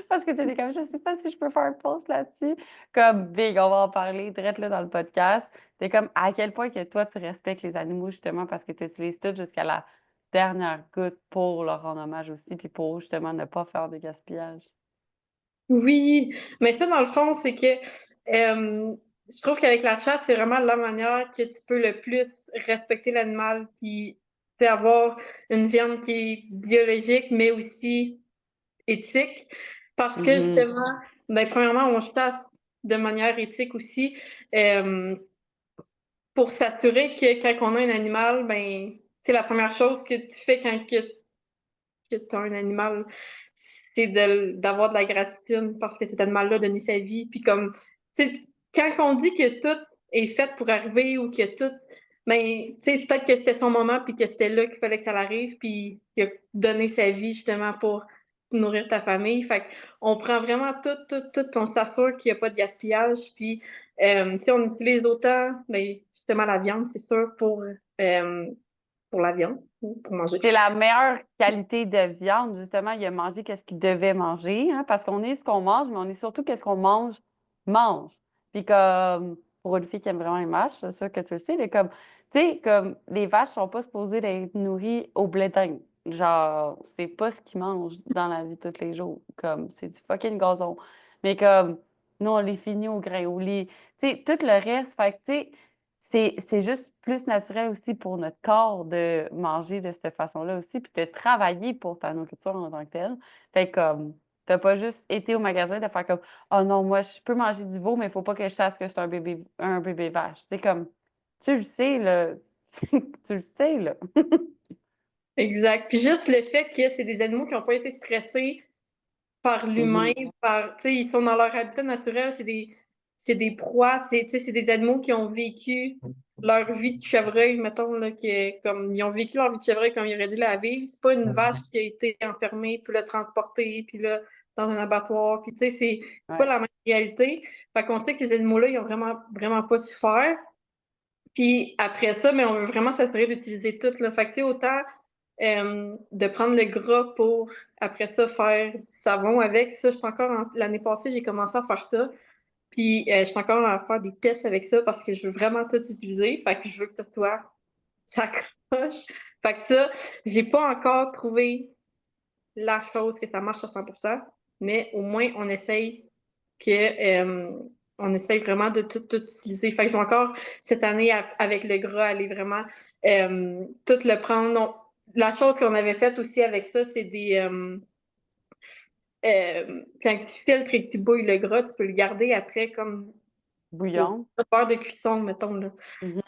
Parce que tu étais comme, je sais pas si je peux faire un post là-dessus. Comme, big, on va en parler direct là dans le podcast. T'es comme, à quel point que toi, tu respectes les animaux justement parce que tu utilises tout jusqu'à la dernière goutte pour leur rendre hommage aussi, puis pour justement ne pas faire de gaspillage. Oui, mais ça, dans le fond, c'est que je trouve qu'avec la chasse, c'est vraiment la manière que tu peux le plus respecter l'animal, puis tu sais, avoir une viande qui est biologique, mais aussi éthique. Parce que Mhm. justement, ben, premièrement, on chasse de manière éthique aussi, euh, pour s'assurer que quand on a un animal, ben, c'est la première chose que tu fais quand que tu as un animal, c'est d'avoir de la gratitude parce que cet animal-là a donné sa vie. Puis comme, tu sais, quand on dit que tout est fait pour arriver ou que tout, ben, tu sais, peut-être que c'était son moment puis que c'était là qu'il fallait que ça l'arrive puis qu'il a donné sa vie justement pour nourrir ta famille. Fait on prend vraiment tout, on s'assure qu'il n'y a pas de gaspillage. Puis, tu sais, on utilise autant, ben, justement, la viande, c'est sûr, pour la viande, pour manger. C'est la meilleure qualité de viande, justement. Il a mangé qu'est-ce qu'il devait manger, hein, parce qu'on est ce qu'on mange, mais on est surtout qu'est-ce qu'on mange. Puis comme, pour une fille qui aime vraiment les vaches, c'est sûr que tu le sais, mais comme, tu sais, comme, les vaches sont pas supposées d'être nourries au blé d'Inde. Genre, c'est pas ce qu'ils mangent dans la vie de tous les jours. Comme, c'est du fucking gazon. Mais comme, nous, on les finit au grain, au lit. Tu sais, tout le reste, fait que, tu sais, c'est juste plus naturel aussi pour notre corps de manger de cette façon-là aussi, puis de travailler pour ta nourriture en tant que telle. Fait que comme, t'as pas juste été au magasin de faire comme, oh non, moi, je peux manger du veau, mais il faut pas que je sache que c'est un bébé vache. C'est comme, tu le sais, là. Tu le sais, là. Exact. Puis juste le fait que c'est des animaux qui n'ont pas été stressés par l'humain, Mhm. par, tu sais, ils sont dans leur habitat naturel, c'est des, c'est des proies, tu sais, c'est des animaux qui ont vécu leur vie de chevreuil, mettons, là, comme ils ont vécu leur vie de chevreuil comme ils auraient dû la vivre. C'est pas une vache qui a été enfermée, puis là, transportée, puis là, dans un abattoir, puis tu sais, c'est pas Ouais. la même réalité. Fait qu'on sait que ces animaux-là, ils ont vraiment, vraiment pas souffert. Puis après ça, mais on veut vraiment s'assurer d'utiliser tout, là. Fait que tu sais, autant de prendre le gras pour, après ça, faire du savon avec. Ça, je suis encore l'année passée, j'ai commencé à faire ça. Puis je suis encore à faire des tests avec ça parce que je veux vraiment tout utiliser. Fait que je veux que ça soit ça accroche. Fait que ça, j'ai pas encore trouvé la chose que ça marche à 100%, mais au moins on essaye on essaye vraiment de tout utiliser. Fait que je vais encore cette année avec le gras aller vraiment tout le prendre. Non. La chose qu'on avait faite aussi avec ça, c'est des quand tu filtres et que tu bouilles le gras, tu peux le garder après comme au Bouillon. beurre de cuisson, mettons, là. Mhm.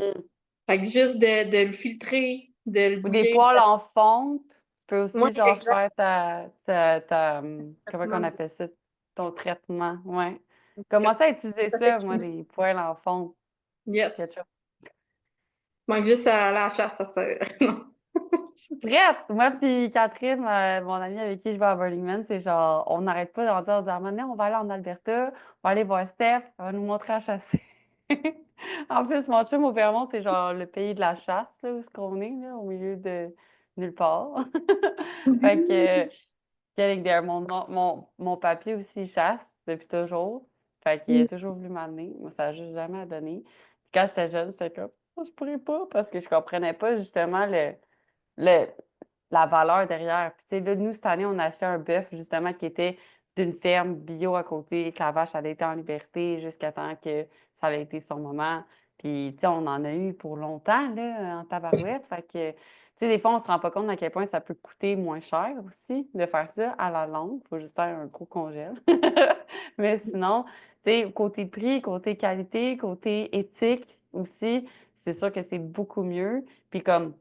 Fait que juste de le filtrer, de le Ou des bouillir. poêles en fonte. Tu peux Moi, aussi, genre, faire comment qu'on exactement. appelle ça? Ton traitement. Ouais. Commencer à utiliser Ça fait ça, moi, chimie. des poêles en fonte. Yes. Ketchup. Manque juste à la chasse, ça. Non. Je suis prête! Moi puis Catherine, mon amie avec qui je vais à Burning Man, c'est genre, on n'arrête pas d'en dire, on dit, ah, maintenant, on va aller en Alberta, on va aller voir Steph, elle va nous montrer à chasser. En plus, mon chum au Vermont, c'est genre le pays de la chasse, là, où est-ce qu'on est, là, au milieu de nulle part. Fait que, getting there, mon papier aussi, il chasse depuis toujours. Fait qu'il a toujours voulu m'amener. Moi, ça n'a juste jamais donné. Puis quand j'étais jeune, j'étais comme, oh, je pourrais pas, parce que je comprenais pas justement le, la valeur derrière. Puis, tu sais, là, nous, cette année, on a acheté un bœuf, justement, qui était d'une ferme bio à côté, que la vache, elle était en liberté jusqu'à temps que ça avait été son moment. Puis, tu sais, on en a eu pour longtemps, là, en tabarouette. Fait que, tu sais, des fois, on se rend pas compte à quel point ça peut coûter moins cher aussi de faire ça à la longue. Il faut juste faire un gros congèle. Mais sinon, tu sais, côté prix, côté qualité, côté éthique aussi, c'est sûr que c'est beaucoup mieux. Puis comme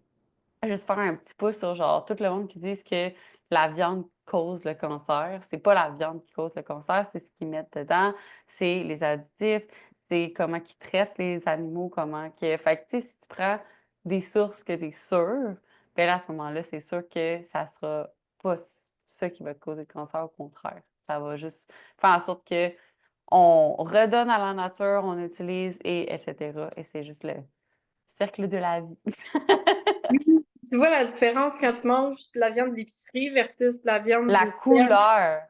juste faire un petit pouce sur genre tout le monde qui dit que la viande cause le cancer. C'est pas la viande qui cause le cancer, c'est ce qu'ils mettent dedans, c'est les additifs, c'est comment ils traitent les animaux, comment que. Fait que tu sais, si tu prends des sources que t'es sûr, ben là, à ce moment-là, c'est sûr que ça sera pas ça qui va te causer le cancer, au contraire. Ça va juste faire en sorte que on redonne à la nature, on utilise et etc. Et c'est juste le cercle de la vie. Tu vois la différence quand tu manges de la viande d'épicerie versus de la viande La de ferme? couleur,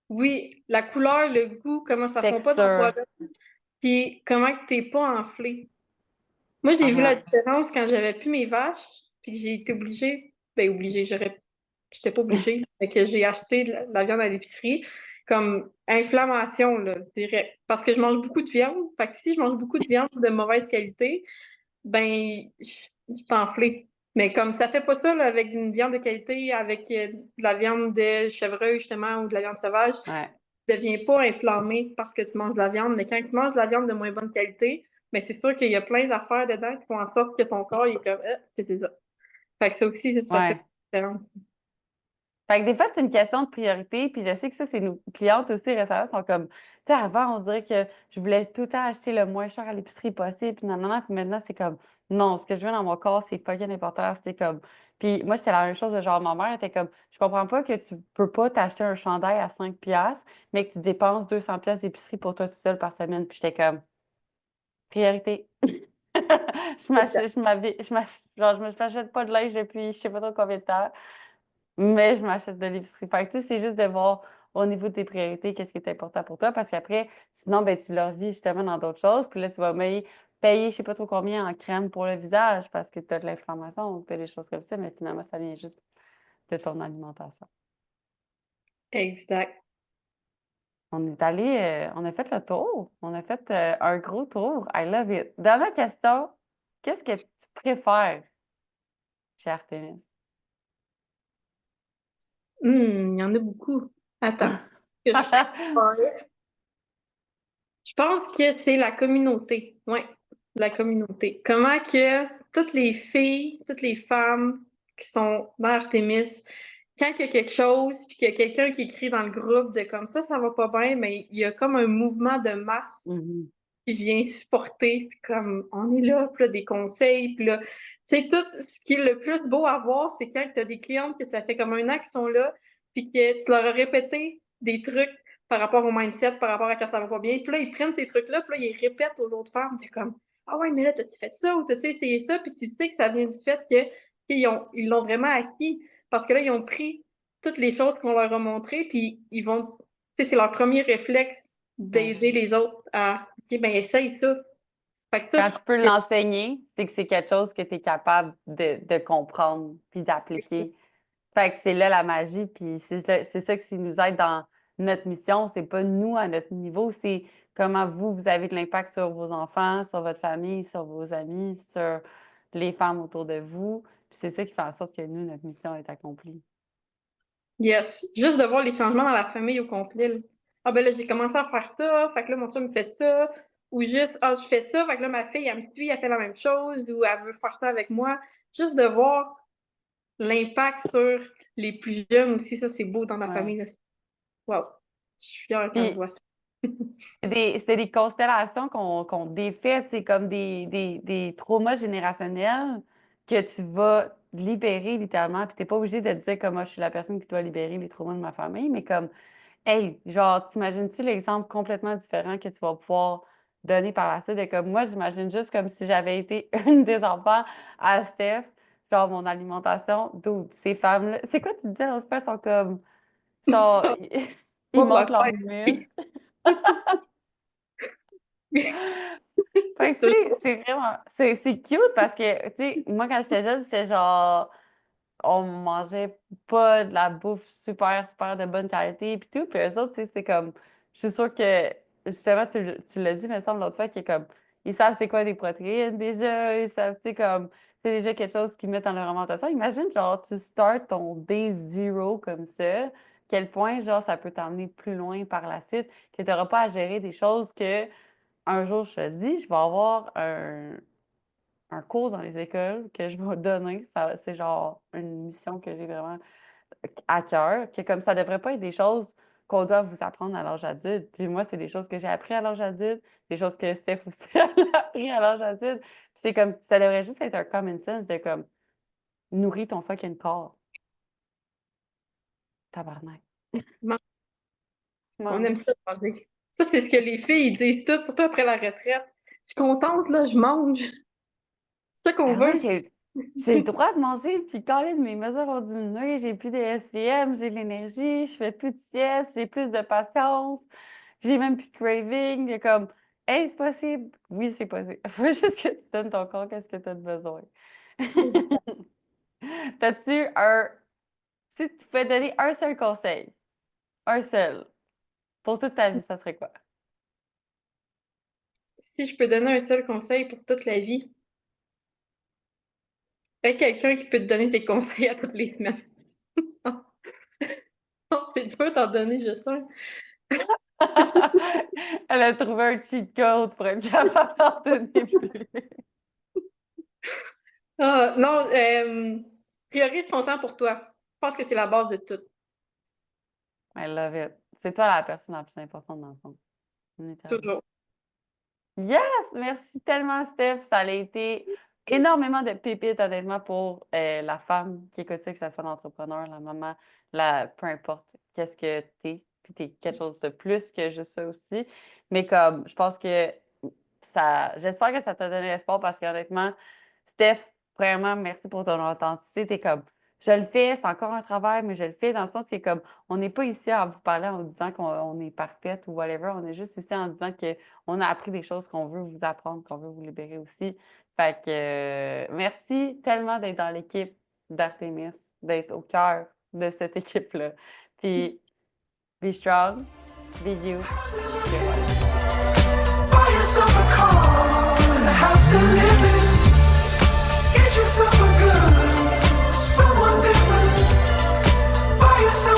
Oui, la couleur, le goût, comment ça fond pas dans le poêle, texture. puis comment que t'es pas enflé. Moi, j'ai vu la Ah, différence quand j'avais plus mes vaches, puis j'ai été obligée, ben obligée, j'étais pas ah. obligée, mais que j'ai acheté de la viande à l'épicerie, comme inflammation, là, direct. Parce que je mange beaucoup de viande, fait que si je mange beaucoup de viande de mauvaise qualité, ben, je suis enflée. Mais comme ça fait pas ça là, avec une viande de qualité, avec de la viande de chevreuil, justement, ou de la viande sauvage, Ouais. tu deviens pas inflammé parce que tu manges de la viande. Mais quand tu manges de la viande de moins bonne qualité, mais c'est sûr qu'il y a plein d'affaires dedans qui font en sorte que ton corps il est comme que c'est ça. Fait que ça aussi, ça fait Ouais. la différence. Fait que des fois, c'est une question de priorité. Puis je sais que ça, c'est nos clientes aussi récemment sont comme, tu sais, avant, on dirait que je voulais tout le temps acheter le moins cher à l'épicerie possible. Puis non, non, non. Puis maintenant, c'est comme, non, ce que je veux dans mon corps, c'est fucking important. C'était comme, puis moi, c'était la même chose de genre, ma mère était comme, je comprends pas que tu peux pas t'acheter un chandail à 5 piastres, mais que tu dépenses 200 piastres d'épicerie pour toi tout seul par semaine. Puis j'étais comme, priorité. Je m'achète pas de linge depuis je sais pas trop combien de temps. Mais je m'achète de l'épicerie. Fait que, tu sais, c'est juste de voir au niveau de tes priorités qu'est-ce qui est important pour toi. Parce qu'après, sinon, ben, tu leur vis justement dans d'autres choses. Puis là, tu vas payer je sais pas trop combien en crème pour le visage parce que tu as de l'inflammation ou tu as des choses comme ça. Mais finalement, ça vient juste de ton alimentation. Exact. On est allé, on a fait le tour. On a fait un gros tour. I love it. Dernière question. Qu'est-ce que tu préfères chez Artemis? Il y en a beaucoup. Attends. Que je préfère. Je pense que c'est la communauté. Oui, la communauté. Comment que toutes les filles, toutes les femmes qui sont dans Artemis, quand il y a quelque chose, puis qu'il y a quelqu'un qui écrit dans le groupe de comme ça va pas bien, mais il y a comme un mouvement de masse Mhm. qui vient supporter, puis comme on est là, puis là, des conseils, puis là, tu sais, tout ce qui est le plus beau à voir, c'est quand tu as des clientes que ça fait comme 1 an qu'ils sont là, puis que tu leur as répété des trucs par rapport au mindset, par rapport à quand ça va pas bien, puis là, ils prennent ces trucs-là, puis là, ils les répètent aux autres femmes, t'es comme « Ah ouais, mais là, t'as-tu fait ça, ou t'as-tu essayé ça? » Puis tu sais que ça vient du fait qu'ils l'ont vraiment acquis, parce que là, ils ont pris toutes les choses qu'on leur a montrées, puis ils vont, tu sais, c'est leur premier réflexe d'aider les autres à OK, ben essaye ça. Fait que ça, je Quand trouve tu peux que l'enseigner, c'est que c'est quelque chose que tu es capable de comprendre puis d'appliquer. Fait que c'est là la magie, puis c'est ça qui nous aide dans notre mission. C'est pas nous à notre niveau, c'est comment vous avez de l'impact sur vos enfants, sur votre famille, sur vos amis, sur les femmes autour de vous. Puis c'est ça qui fait en sorte que nous, notre mission est accomplie. yes, juste de voir les changements dans la famille au complet, là. Ah ben là, j'ai commencé à faire ça, fait que là, mon chum me fait ça. Ou juste, ah, je fais ça, fait que là, ma fille, elle me suit, elle fait la même chose, ou elle veut faire ça avec moi. Juste de voir l'impact sur les plus jeunes aussi, ça, c'est beau dans ma Ouais. famille, là. Wow, je suis fière quand je Puis vois ça. c'est des constellations qu'on défait, c'est comme des traumas générationnels que tu vas libérer littéralement. Puis t'es pas obligé de te dire comme moi, je suis la personne qui doit libérer les traumas de ma famille, mais comme, hey, genre, t'imagines-tu l'exemple complètement différent que tu vas pouvoir donner par la suite? Et comme moi, j'imagine juste comme si j'avais été une des enfants à Steph, genre mon alimentation, d'où ces femmes-là. C'est quoi tu disais l'autre fois, sont comme, sont, ils Montre montent leur leurs tête. muscles. Fait que, tu sais, c'est vraiment, c'est cute parce que, tu sais, moi, quand j'étais jeune, j'étais genre, on mangeait pas de la bouffe super, super de bonne qualité puis tout. Puis eux autres, tu sais, c'est comme, je suis sûre que, justement, tu l'as dit, il me semble, l'autre fois, qui est comme, ils savent c'est quoi des protéines déjà, ils savent, tu sais, comme, c'est déjà quelque chose qu'ils mettent dans leur alimentation. Imagine, genre, tu starts ton day zero comme ça, quel point, genre, ça peut t'emmener plus loin par la suite, que tu n'auras pas à gérer des choses que un jour, je te dis, je vais avoir un cours dans les écoles que je vais donner. C'est genre une mission que j'ai vraiment à cœur, que comme ça devrait pas être des choses qu'on doit vous apprendre à l'âge adulte. Puis moi, c'est des choses que j'ai appris à l'âge adulte, des choses que Steph aussi a appris à l'âge adulte. Puis c'est comme, ça devrait juste être un common sense de comme, nourris ton fucking corps. Tabarnak. On aime Mange. ça manger. Ça, c'est ce que les filles ils disent tout, surtout après la retraite. Je suis contente, là, je mange. C'est ça qu'on Ben ouais, veut. j'ai le droit de manger, puis quand mes mesures ont diminué, j'ai plus de SPM, j'ai de l'énergie, je fais plus de sieste, j'ai plus de patience, j'ai même plus de craving. Il y a comme, hey, c'est possible? Oui, c'est possible. Faut juste que tu donnes ton corps qu'est-ce que tu as besoin. T'as-tu un. Si tu pouvais donner un seul conseil, un seul, pour toute ta vie, ça serait quoi? Si je peux donner un seul conseil pour toute la vie, aie quelqu'un qui peut te donner des conseils à toutes les semaines. C'est dur d'en donner juste un. Elle a trouvé un cheat code pour être capable d'en donner plus. Ah, non, priorise ton temps pour toi. Je pense que c'est la base de tout. I love it. C'est toi la personne la plus importante dans le fond. Littéralement. Toujours. Yes! Merci tellement, Steph. Ça a été énormément de pépites, honnêtement, pour la femme qui écoute ça, que ce soit l'entrepreneur, la maman, peu importe qu'est-ce que t'es. Puis t'es quelque chose de plus que juste ça aussi. Mais comme, je pense que j'espère que ça t'a donné l'espoir parce qu'honnêtement, Steph, vraiment, merci pour ton authenticité. T'es comme, je le fais, c'est encore un travail, mais je le fais dans le sens que comme, on n'est pas ici à vous parler en vous disant qu'on est parfaite ou whatever. On est juste ici en disant qu'on a appris des choses qu'on veut vous apprendre, qu'on veut vous libérer aussi. Fait que merci tellement d'être dans l'équipe d'Artemis, d'être au cœur de cette équipe-là. Puis, be strong, be you. Buy yourself a car and a house to live in. Get yourself a gun.